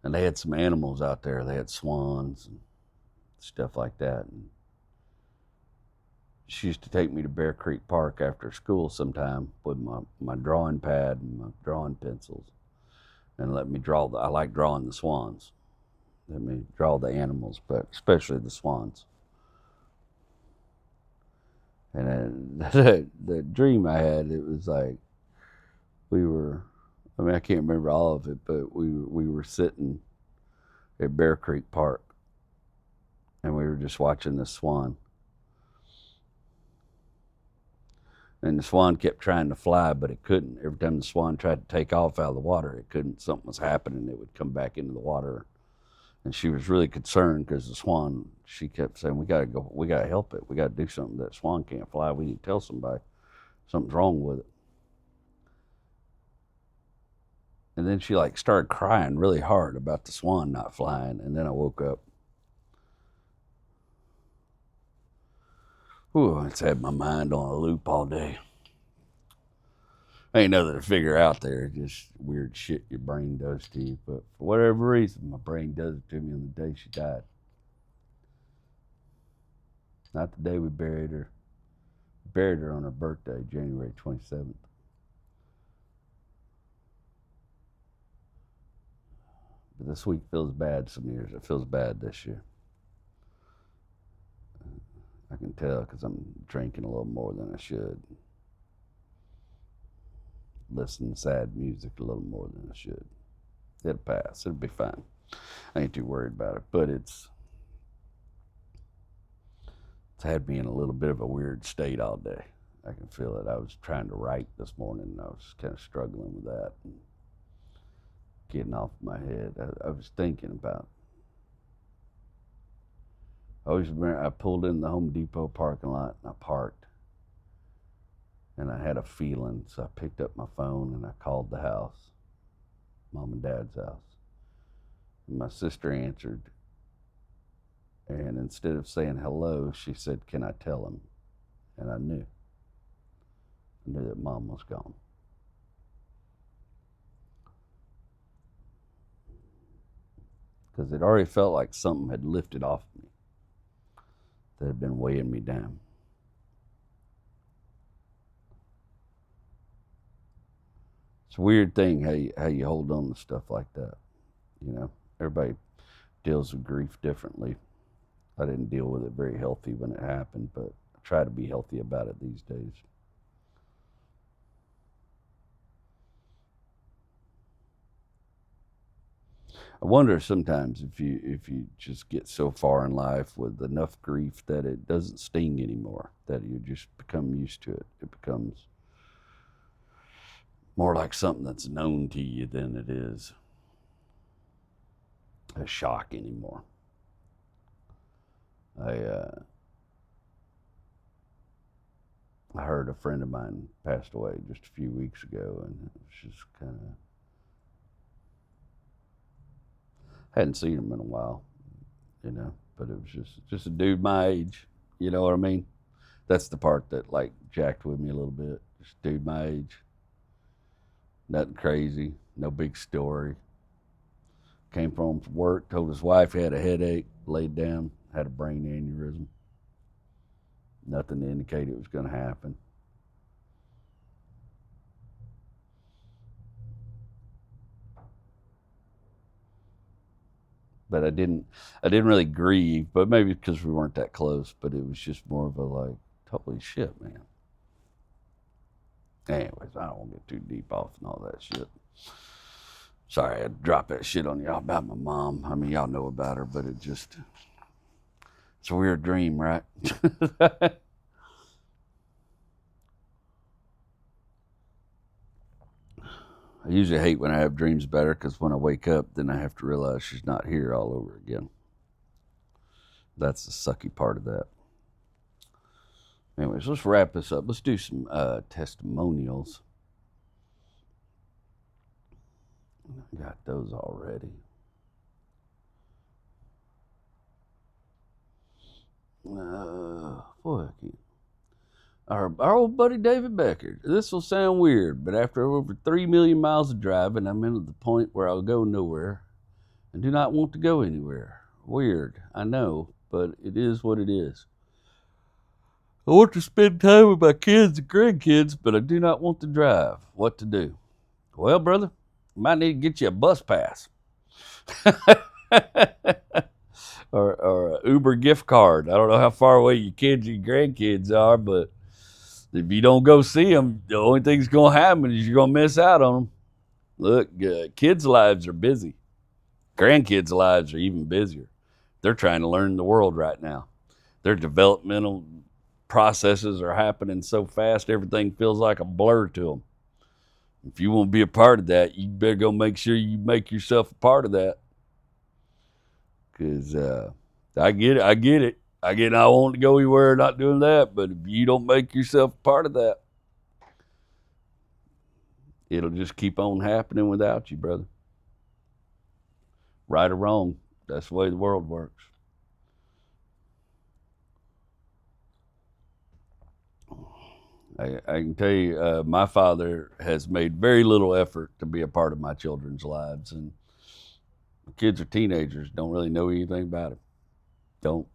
And they had some animals out there. They had swans and stuff like that. And she used to take me to Bear Creek Park after school sometime with my drawing pad and my drawing pencils. and let me draw I like drawing the swans. Let me draw the animals, but especially the swans. And then the dream I had, it was like I can't remember all of it, but we were sitting at Bear Creek Park, and we were just watching the swan. And the swan kept trying to fly, but it couldn't. Every time the swan tried to take off out of the water, it couldn't. Something was happening. It would come back into the water. And she was really concerned because the swan, she kept saying, we got to help it. We got to do something. That swan can't fly. We need to tell somebody something's wrong with it. And then she started crying really hard about the swan not flying. And then I woke up. Ooh, it's had my mind on a loop all day. Ain't nothing to figure out there. Just weird shit your brain does to you. But for whatever reason, my brain does it to me on the day she died. Not the day we buried her. We buried her on her birthday, January 27th. But this week feels bad some years. It feels bad this year. I can tell because I'm drinking a little more than I should. Listening to sad music a little more than I should. It'll pass. It'll be fine. I ain't too worried about it. But it's had me in a little bit of a weird state all day. I can feel it. I was trying to write this morning, and I was kind of struggling with that and getting off my head. I was thinking about. I always remember I pulled in the Home Depot parking lot and I parked. And I had a feeling, so I picked up my phone and I called the house, Mom and Dad's house. And my sister answered. And instead of saying hello, she said, "Can I tell him?" And I knew. I knew that Mom was gone. Because it already felt like something had lifted off me that had been weighing me down. It's a weird thing how you hold on to stuff like that. You know, everybody deals with grief differently. I didn't deal with it very healthy when it happened, but I try to be healthy about it these days. I wonder sometimes if you just get so far in life with enough grief that it doesn't sting anymore, that you just become used to it. It becomes more like something that's known to you than it is a shock anymore. I heard a friend of mine passed away just a few weeks ago, and it was just kind of, hadn't seen him in a while, you know, but it was just a dude my age, you know what I mean? That's the part that jacked with me a little bit. Just a dude my age. Nothing crazy, no big story. Came home from work, told his wife he had a headache, laid down, had a brain aneurysm. Nothing to indicate it was going to happen. But I didn't really grieve, but maybe because we weren't that close, but it was just more of a holy shit, man. Anyways, I don't want to get too deep off and all that shit. Sorry, I dropped that shit on y'all about my mom. I mean, y'all know about her, but it's a weird dream, right? I usually hate when I have dreams about her because when I wake up, then I have to realize she's not here all over again. That's the sucky part of that. Anyways, let's wrap this up. Let's do some testimonials. I got those already. Boy, I can't. Our old buddy David Becker. This will sound weird, but after over 3 million miles of driving, I'm at the point where I'll go nowhere and do not want to go anywhere. Weird, I know, but it is what it is. I want to spend time with my kids and grandkids, but I do not want to drive. What to do? Well, brother, Might need to get you a bus pass. or a Uber gift card. I don't know how far away your kids and your grandkids are, but if you don't go see them, the only thing's going to happen is you're going to miss out on them. Look, kids' lives are busy. Grandkids' lives are even busier. They're trying to learn the world right now. Their developmental processes are happening so fast, everything feels like a blur to them. If you want to be a part of that, you better go make sure you make yourself a part of that. Because I get it. I want to go anywhere not doing that, but if you don't make yourself a part of that, it'll just keep on happening without you, brother. Right or wrong, that's the way the world works. I can tell you, my father has made very little effort to be a part of my children's lives, and the kids are teenagers, don't really know anything about it. Don't.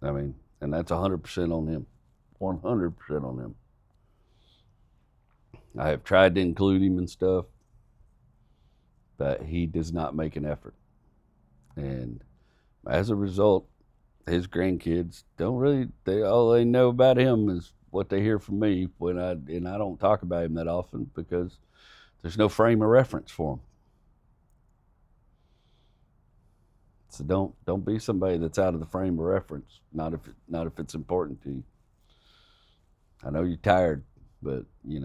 I mean, and that's 100% on him. 100% on him. I have tried to include him in stuff, but he does not make an effort. And as a result, his grandkids don't really, all they know about him is what they hear from me and I don't talk about him that often because there's no frame of reference for him. So don't be somebody that's out of the frame of reference. Not if it's important to you. I know you're tired, but get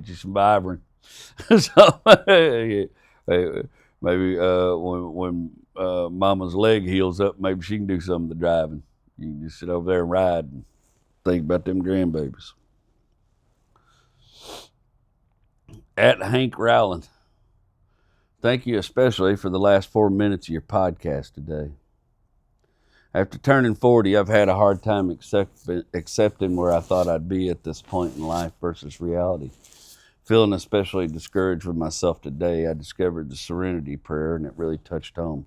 you some Vibrant. So maybe when Mama's leg heals up, maybe she can do some of the driving. You can just sit over there and ride and think about them grandbabies. At Hank Rowland. Thank you especially for the last 4 minutes of your podcast today. After turning 40, I've had a hard time accepting where I thought I'd be at this point in life versus reality. Feeling especially discouraged with myself today, I discovered the Serenity Prayer, and it really touched home.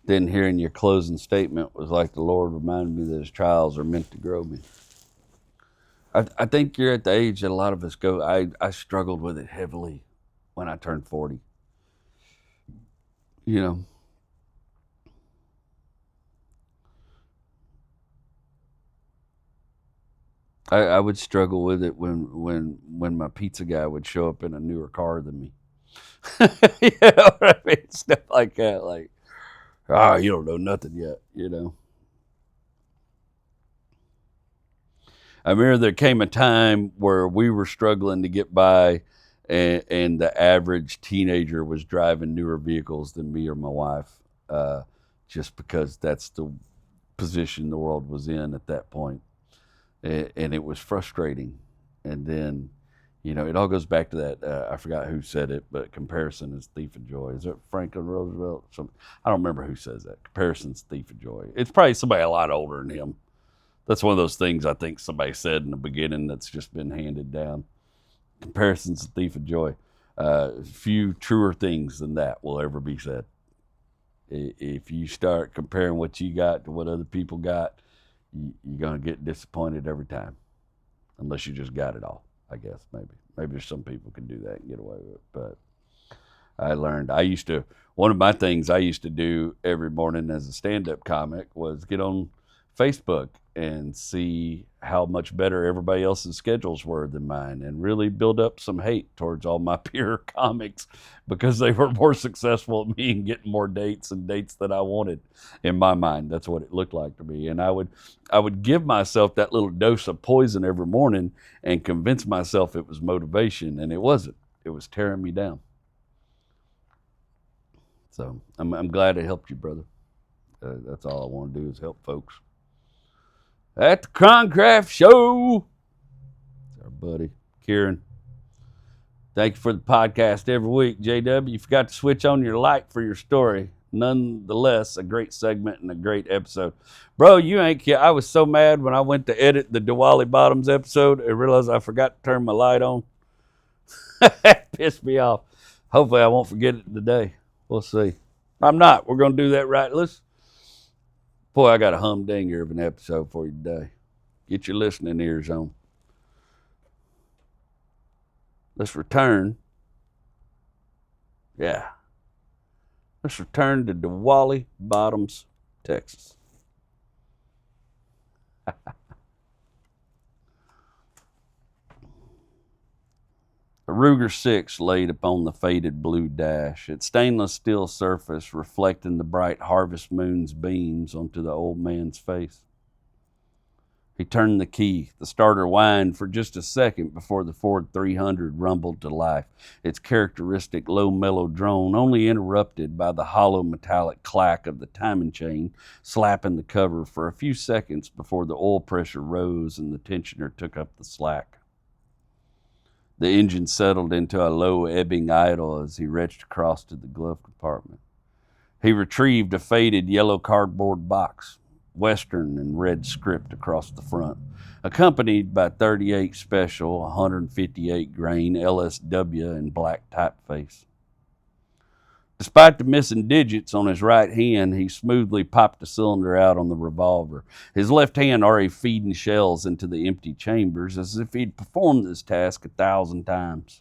Then hearing your closing statement was like the Lord reminded me that his trials are meant to grow me. I think you're at the age that a lot of us go. I struggled with it heavily when I turned 40. I would struggle with it when my pizza guy would show up in a newer car than me. You know what I mean? Stuff like that. Like, you don't know nothing yet, I remember there came a time where we were struggling to get by, and the average teenager was driving newer vehicles than me or my wife, just because that's the position the world was in at that point. And it was frustrating. And then, it all goes back to that. I forgot who said it, but comparison is thief of joy. Is it Franklin Roosevelt? I don't remember who says that. Comparison's thief of joy. It's probably somebody a lot older than him. That's one of those things I think somebody said in the beginning that's just been handed down. Comparison's the thief of joy. Few truer things than that will ever be said. If you start comparing what you got to what other people got, you're going to get disappointed every time, unless you just got it all, I guess. Maybe there's some people can do that and get away with it. But I learned, one of my things I used to do every morning as a stand-up comic was get on Facebook and see how much better everybody else's schedules were than mine, and really build up some hate towards all my peer comics because they were more successful at me and getting more dates that I wanted. In my mind, that's what it looked like to me. And I would give myself that little dose of poison every morning and convince myself it was motivation, and it wasn't. It was tearing me down. So I'm glad it helped you, brother. That's all I want to do is help folks. At the Croncraft Show, our buddy Kieran. Thank you for the podcast every week, JW. You forgot to switch on your light for your story. Nonetheless, a great segment and a great episode. Bro, you ain't kidding. I was so mad when I went to edit the Diwali Bottoms episode and realized I forgot to turn my light on. That pissed me off. Hopefully I won't forget it today. We'll see. I'm not. We're going to do that right. Boy, I got a humdinger of an episode for you today. Get your listening ears on. Let's return. Yeah. Let's return to Diwali Bottoms, Texas. A Ruger 6 laid upon the faded blue dash, its stainless steel surface reflecting the bright harvest moon's beams onto the old man's face. He turned the key. The starter whined for just a second before the Ford 300 rumbled to life, its characteristic low mellow drone only interrupted by the hollow metallic clack of the timing chain slapping the cover for a few seconds before the oil pressure rose and the tensioner took up the slack. The engine settled into a low ebbing idle as he reached across to the glove compartment. He retrieved a faded yellow cardboard box, Western and red script across the front, accompanied by 38 Special 158 grain LSW in black typeface. Despite the missing digits on his right hand, he smoothly popped the cylinder out on the revolver, his left hand already feeding shells into the empty chambers as if he'd performed this task 1,000 times.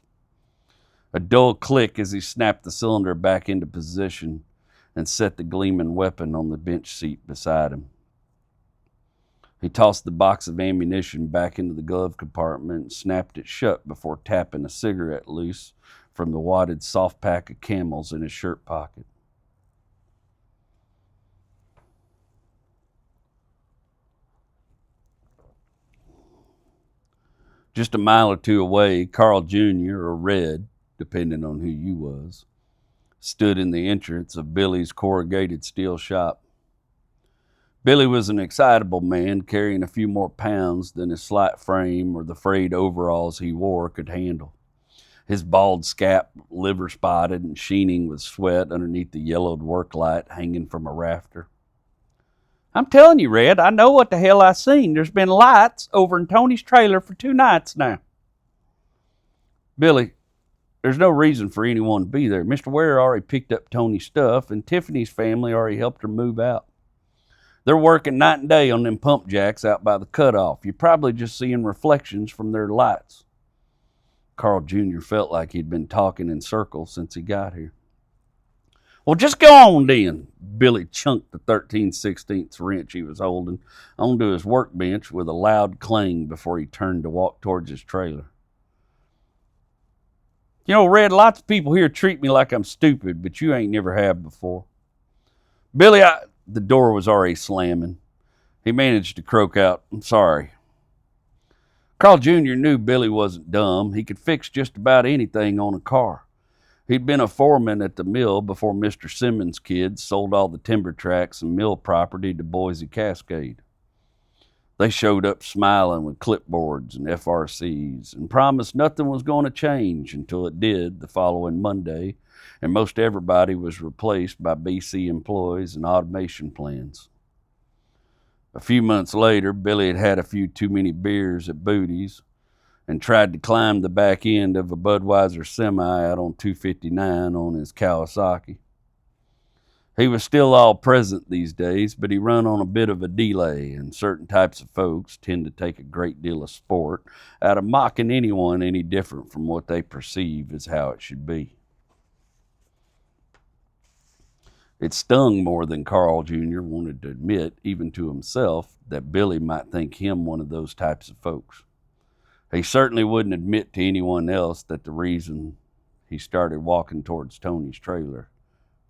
A dull click as he snapped the cylinder back into position and set the gleaming weapon on the bench seat beside him. He tossed the box of ammunition back into the glove compartment and snapped it shut before tapping a cigarette loose from the wadded soft pack of Camels in his shirt pocket. Just a mile or two away, Carl Jr., or Red, depending on who you was, stood in the entrance of Billy's corrugated steel shop. Billy was an excitable man carrying a few more pounds than his slight frame or the frayed overalls he wore could handle. His bald scalp liver-spotted and sheening with sweat underneath the yellowed work light hanging from a rafter. "I'm telling you, Red, I know what the hell I seen. There's been lights over in Tony's trailer for 2 nights now." "Billy, there's no reason for anyone to be there. Mr. Ware already picked up Tony's stuff, and Tiffany's family already helped her move out. They're working night and day on them pump jacks out by the cutoff. You're probably just seeing reflections from their lights." Carl Jr. felt like he'd been talking in circles since he got here. "Well, just go on then." Billy chunked the 13/16 wrench he was holding onto his workbench with a loud clang before he turned to walk towards his trailer. "You know, Red, lots of people here treat me like I'm stupid, but you ain't never have before." "Billy, The door was already slamming. He managed to croak out, "I'm sorry." Carl Jr. knew Billy wasn't dumb. He could fix just about anything on a car. He'd been a foreman at the mill before Mr. Simmons' kids sold all the timber tracts and mill property to Boise Cascade. They showed up smiling with clipboards and FRCs and promised nothing was going to change until it did the following Monday, and most everybody was replaced by BC employees and automation plans. A few months later, Billy had had a few too many beers at Booty's and tried to climb the back end of a Budweiser semi out on 259 on his Kawasaki. He was still all present these days, but he run on a bit of a delay, and certain types of folks tend to take a great deal of sport out of mocking anyone any different from what they perceive as how it should be. It stung more than Carl Jr. wanted to admit, even to himself, that Billy might think him one of those types of folks. He certainly wouldn't admit to anyone else that the reason he started walking towards Tony's trailer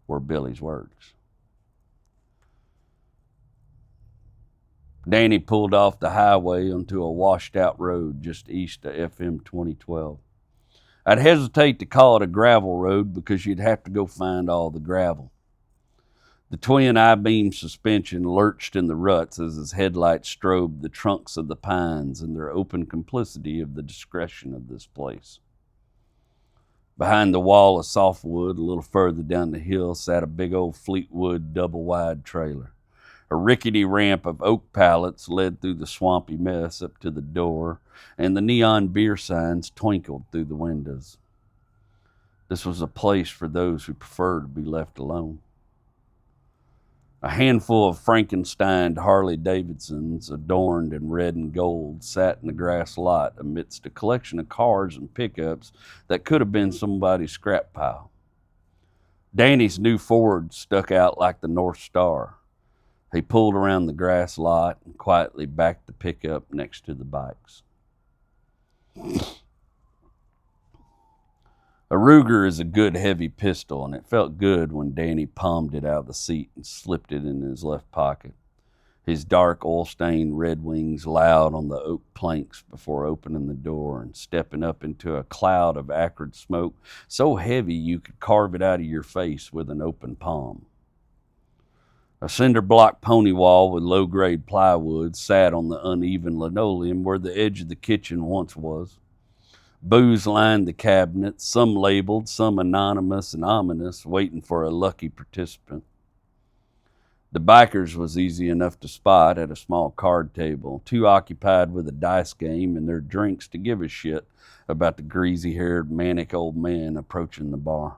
were Billy's words. Danny pulled off the highway onto a washed-out road just east of FM 2012. I'd hesitate to call it a gravel road because you'd have to go find all the gravel. The twin I-beam suspension lurched in the ruts as his headlights strobed the trunks of the pines and their open complicity of the discretion of this place. Behind the wall of softwood, a little further down the hill, sat a big old Fleetwood double-wide trailer. A rickety ramp of oak pallets led through the swampy mess up to the door, and the neon beer signs twinkled through the windows. This was a place for those who prefer to be left alone. A handful of Frankenstein Harley-Davidsons, adorned in red and gold, sat in the grass lot amidst a collection of cars and pickups that could have been somebody's scrap pile. Danny's new Ford stuck out like the North Star. He pulled around the grass lot and quietly backed the pickup next to the bikes. A Ruger is a good heavy pistol, and it felt good when Danny palmed it out of the seat and slipped it in his left pocket. His dark, oil-stained Red Wings loud on the oak planks before opening the door and stepping up into a cloud of acrid smoke so heavy you could carve it out of your face with an open palm. A cinder block pony wall with low-grade plywood sat on the uneven linoleum where the edge of the kitchen once was. Booze lined the cabinets, some labeled, some anonymous and ominous, waiting for a lucky participant. The bikers was easy enough to spot at a small card table, too occupied with a dice game and their drinks to give a shit about the greasy-haired, manic old man approaching the bar.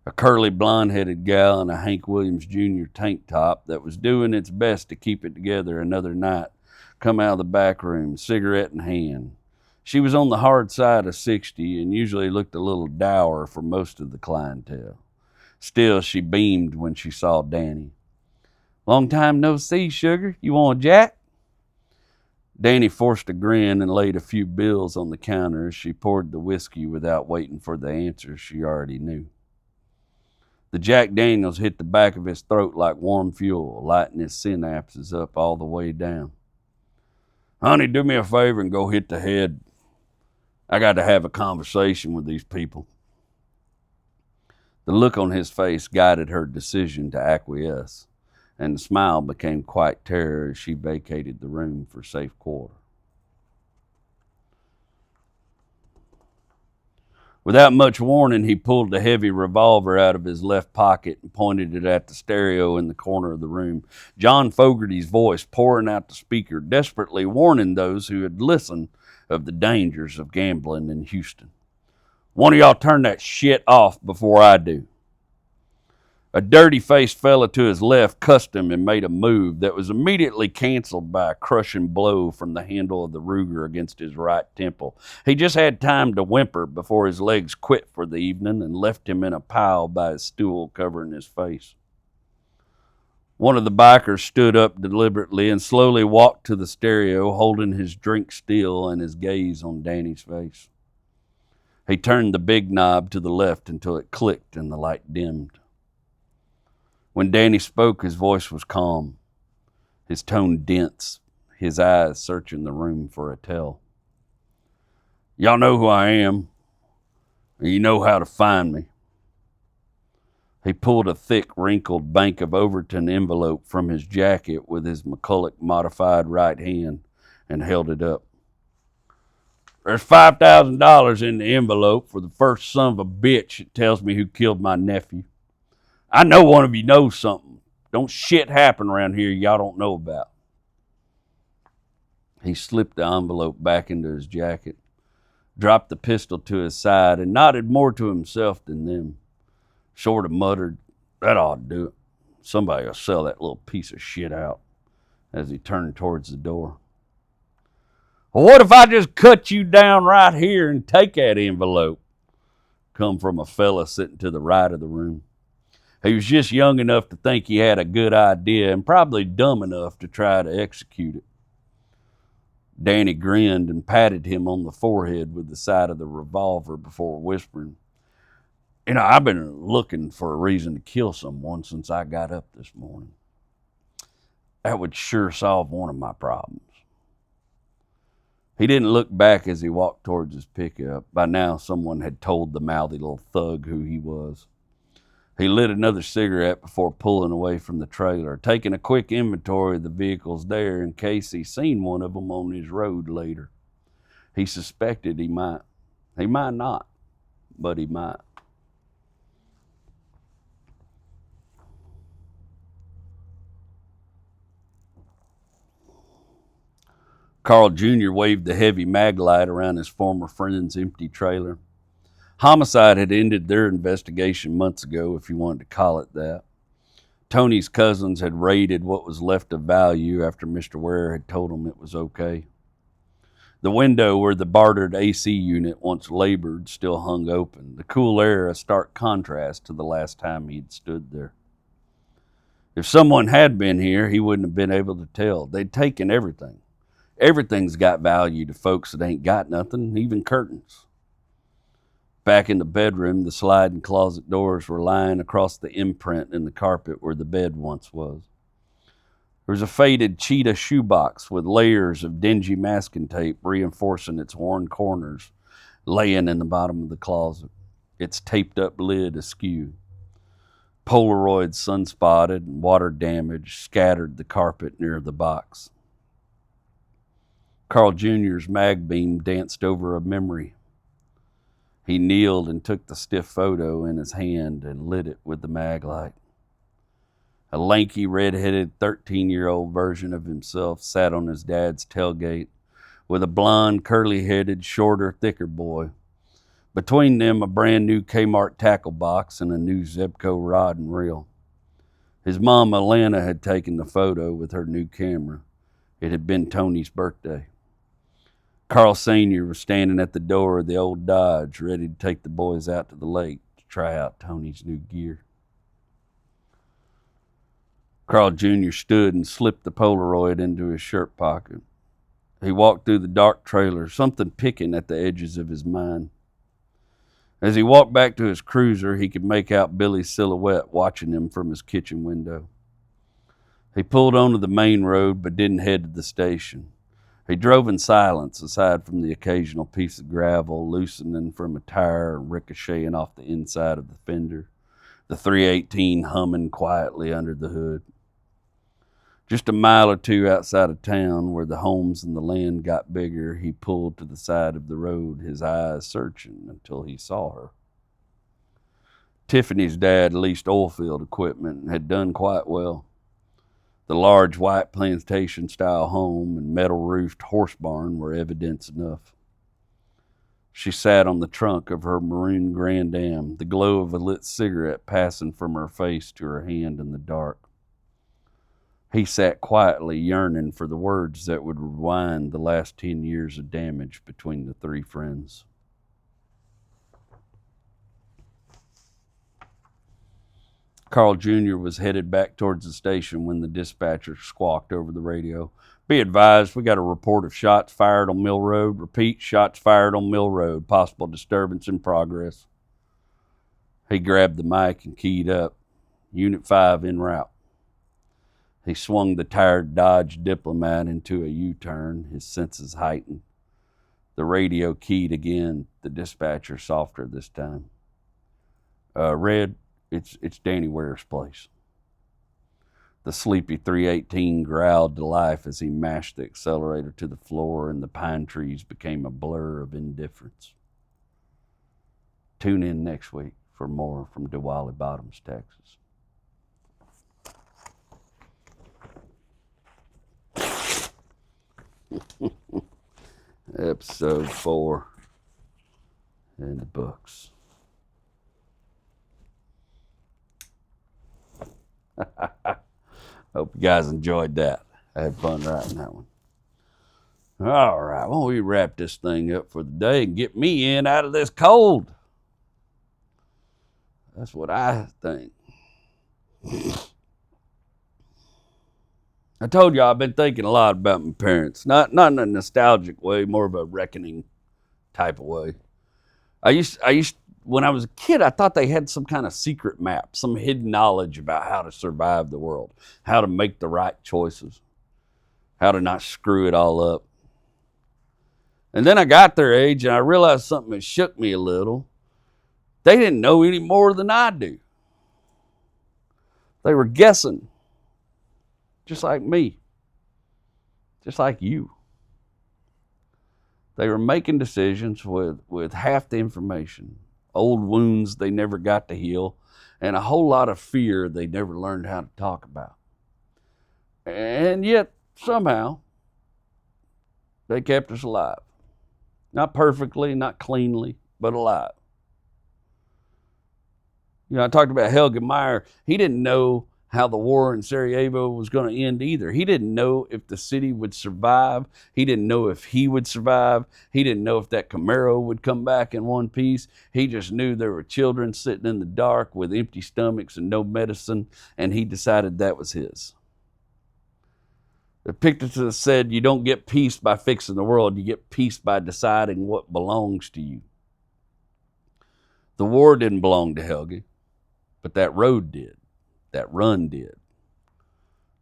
A curly, blonde-headed gal in a Hank Williams Jr. tank top that was doing its best to keep it together another night come out of the back room, cigarette in hand. She was on the hard side of 60 and usually looked a little dour for most of the clientele. Still, she beamed when she saw Danny. "Long time no see, sugar. You want a jack?" Danny forced a grin and laid a few bills on the counter as she poured the whiskey without waiting for the answer she already knew. The Jack Daniels hit the back of his throat like warm fuel, lighting his synapses up all the way down. "Honey, do me a favor and go hit the head. I got to have a conversation with these people." The look on his face guided her decision to acquiesce, and the smile became quite terror as she vacated the room for safe quarter. Without much warning, he pulled the heavy revolver out of his left pocket and pointed it at the stereo in the corner of the room. John Fogerty's voice pouring out the speaker, desperately warning those who had listened of the dangers of gambling in Houston. "One of y'all turn that shit off before I do." A dirty-faced fella to his left cussed him and made a move that was immediately canceled by a crushing blow from the handle of the Ruger against his right temple. He just had time to whimper before his legs quit for the evening and left him in a pile by his stool covering his face. One of the bikers stood up deliberately and slowly walked to the stereo, holding his drink still and his gaze on Danny's face. He turned the big knob to the left until it clicked and the light dimmed. When Danny spoke, his voice was calm, his tone dense, his eyes searching the room for a tell. "Y'all know who I am, and you know how to find me." He pulled a thick, wrinkled Bank of Overton envelope from his jacket with his McCulloch modified right hand and held it up. "There's $5,000 in the envelope for the first son of a bitch that tells me who killed my nephew. I know one of you knows something. Don't shit happen around here y'all don't know about." He slipped the envelope back into his jacket, dropped the pistol to his side, and nodded more to himself than them. Sort of muttered, "That ought to do it. Somebody will sell that little piece of shit out," as he turned towards the door. "Well, what if I just cut you down right here and take that envelope?" Come from a fella sitting to the right of the room. He was just young enough to think he had a good idea and probably dumb enough to try to execute it. Danny grinned and patted him on the forehead with the side of the revolver before whispering, "You know, I've been looking for a reason to kill someone since I got up this morning. That would sure solve one of my problems." He didn't look back as he walked towards his pickup. By now, someone had told the mouthy little thug who he was. He lit another cigarette before pulling away from the trailer, taking a quick inventory of the vehicles there in case he seen one of them on his road later. He suspected he might. He might not, but he might. Carl Jr. waved the heavy mag light around his former friend's empty trailer. Homicide had ended their investigation months ago, if you wanted to call it that. Tony's cousins had raided what was left of value after Mr. Ware had told them it was okay. The window where the bartered AC unit once labored still hung open, the cool air a stark contrast to the last time he'd stood there. If someone had been here, he wouldn't have been able to tell. They'd taken everything. Everything's got value to folks that ain't got nothing, even curtains. Back in the bedroom, the sliding closet doors were lying across the imprint in the carpet where the bed once was. There was a faded cheetah shoebox with layers of dingy masking tape reinforcing its worn corners laying in the bottom of the closet, its taped-up lid askew. Polaroids, sun-spotted and water-damaged, scattered the carpet near the box. Carl Jr.'s mag beam danced over a memory. He kneeled and took the stiff photo in his hand and lit it with the mag light. A lanky, red-headed 13-year-old version of himself sat on his dad's tailgate with a blond, curly-headed, shorter, thicker boy. Between them, a brand-new Kmart tackle box and a new Zebco rod and reel. His mom, Alana, had taken the photo with her new camera. It had been Tony's birthday. Carl Sr. was standing at the door of the old Dodge, ready to take the boys out to the lake to try out Tony's new gear. Carl Jr. stood and slipped the Polaroid into his shirt pocket. He walked through the dark trailer, something picking at the edges of his mind. As he walked back to his cruiser, he could make out Billy's silhouette watching him from his kitchen window. He pulled onto the main road but didn't head to the station. He drove in silence, aside from the occasional piece of gravel loosening from a tire and ricocheting off the inside of the fender, the 318 humming quietly under the hood. Just a mile or two outside of town, where the homes and the land got bigger, he pulled to the side of the road, his eyes searching until he saw her. Tiffany's dad leased oilfield equipment and had done quite well. The large white plantation-style home and metal-roofed horse barn were evidence enough. She sat on the trunk of her maroon Grand Am, the glow of a lit cigarette passing from her face to her hand in the dark. He sat quietly, yearning for the words that would rewind the last 10 years of damage between the three friends. Carl Jr. was headed back towards the station when the dispatcher squawked over the radio. "Be advised, we got a report of shots fired on Mill Road. Repeat, shots fired on Mill Road. Possible disturbance in progress." He grabbed the mic and keyed up. "Unit 5 en route." He swung the tired Dodge Diplomat into a U-turn, his senses heightened. The radio keyed again, the dispatcher softer this time. "Red, it's Danny Ware's place." The sleepy 318 growled to life as he mashed the accelerator to the floor, and the pine trees became a blur of indifference. Tune in next week for more from Diwali Bottoms, Texas. Episode 4 in the books. Hope you guys enjoyed that. I had fun writing that one. All right, well, we wrap this thing up for the day and get me in out of this cold. That's what I think. I told you I've been thinking a lot about my parents. Not in a nostalgic way, more of a reckoning type of way. I used when I was a kid, I thought they had some kind of secret map, some hidden knowledge about how to survive the world, how to make the right choices, how to not screw it all up. And then I got their age and I realized something that shook me a little. They didn't know any more than I do. They were guessing. Just like me. Just like you. They were making decisions with half the information. Old wounds they never got to heal. And a whole lot of fear they never learned how to talk about. And yet, somehow, they kept us alive. Not perfectly, not cleanly, but alive. You know, I talked about Helge Meyer. He didn't know how the war in Sarajevo was going to end either. He didn't know if the city would survive. He didn't know if he would survive. He didn't know if that Camaro would come back in one piece. He just knew there were children sitting in the dark with empty stomachs and no medicine, and he decided that was his. Epictetus said, you don't get peace by fixing the world. You get peace by deciding what belongs to you. The war didn't belong to Helge, but that road did. That run did.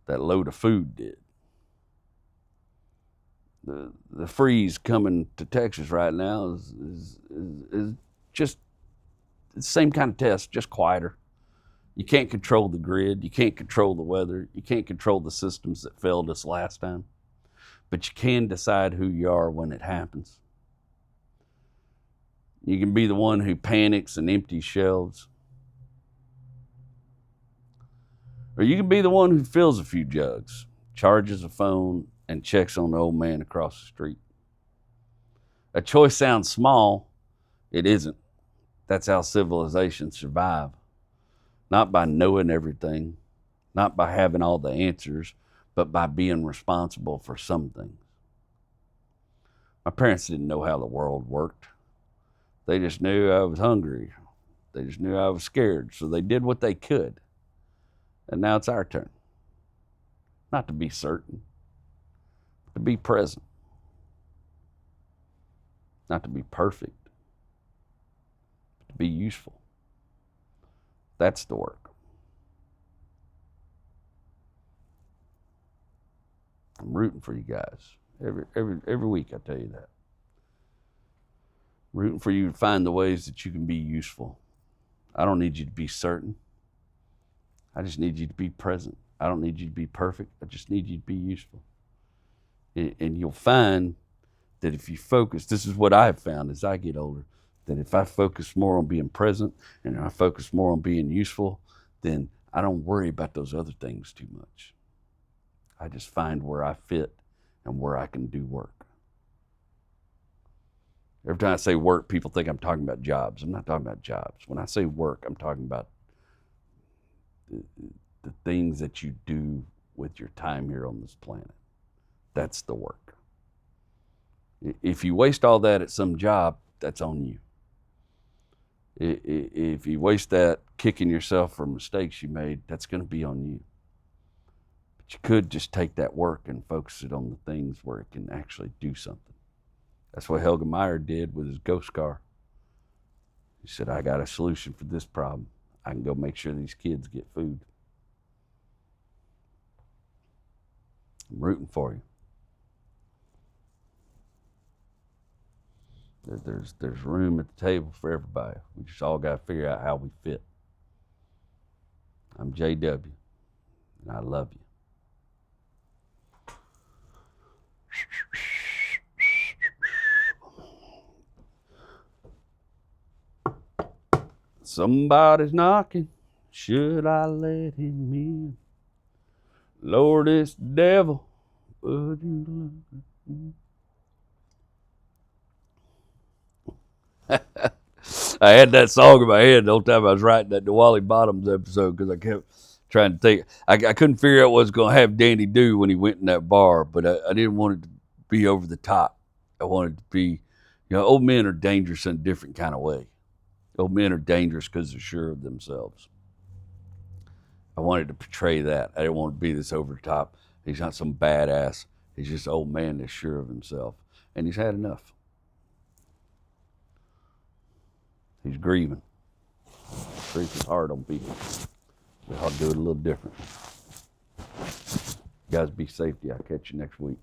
That load of food did. The freeze coming to Texas right now is just the same kind of test, just quieter. You can't control the grid. You can't control the weather. You can't control the systems that failed us last time. But you can decide who you are when it happens. You can be the one who panics and empties shelves. Or you can be the one who fills a few jugs, charges a phone, and checks on the old man across the street. A choice sounds small. It isn't. That's how civilizations survive. Not by knowing everything, not by having all the answers, but by being responsible for some things. My parents didn't know how the world worked. They just knew I was hungry. They just knew I was scared, so they did what they could. And now it's our turn. Not to be certain, but to be present. Not to be perfect, but to be useful. That's the work. I'm rooting for you guys. Every week I tell you that. I'm rooting for you to find the ways that you can be useful. I don't need you to be certain. I just need you to be present. I don't need you to be perfect. I just need you to be useful. And you'll find that if you focus, this is what I've found as I get older, that if I focus more on being present and I focus more on being useful, then I don't worry about those other things too much. I just find where I fit and where I can do work. Every time I say work, people think I'm talking about jobs. I'm not talking about jobs. When I say work, I'm talking about the things that you do with your time here on this planet. That's the work. If you waste all that at some job, that's on you. If you waste that kicking yourself for mistakes you made, that's going to be on you. But you could just take that work and focus it on the things where it can actually do something. That's what Helge Meyer did with his ghost car. He said, I got a solution for this problem. I can go make sure these kids get food. I'm rooting for you. There's room at the table for everybody. We just all got to figure out how we fit. I'm JW, and I love you. Somebody's knocking. Should I let him in? Lord, it's the devil. Would you look at me? I had that song in my head the whole time I was writing that Diwali Bottoms episode because I kept trying to think. I couldn't figure out what was going to have Danny do when he went in that bar, but I didn't want it to be over the top. I wanted it to be, old men are dangerous in a different kind of way. Old men are dangerous because they're sure of themselves. I wanted to portray that. I didn't want to be this over the top. He's not some badass. He's just an old man that's sure of himself. And he's had enough. He's grieving. Grief is hard on people. We ought to do it a little different. You guys be safe. I'll catch you next week.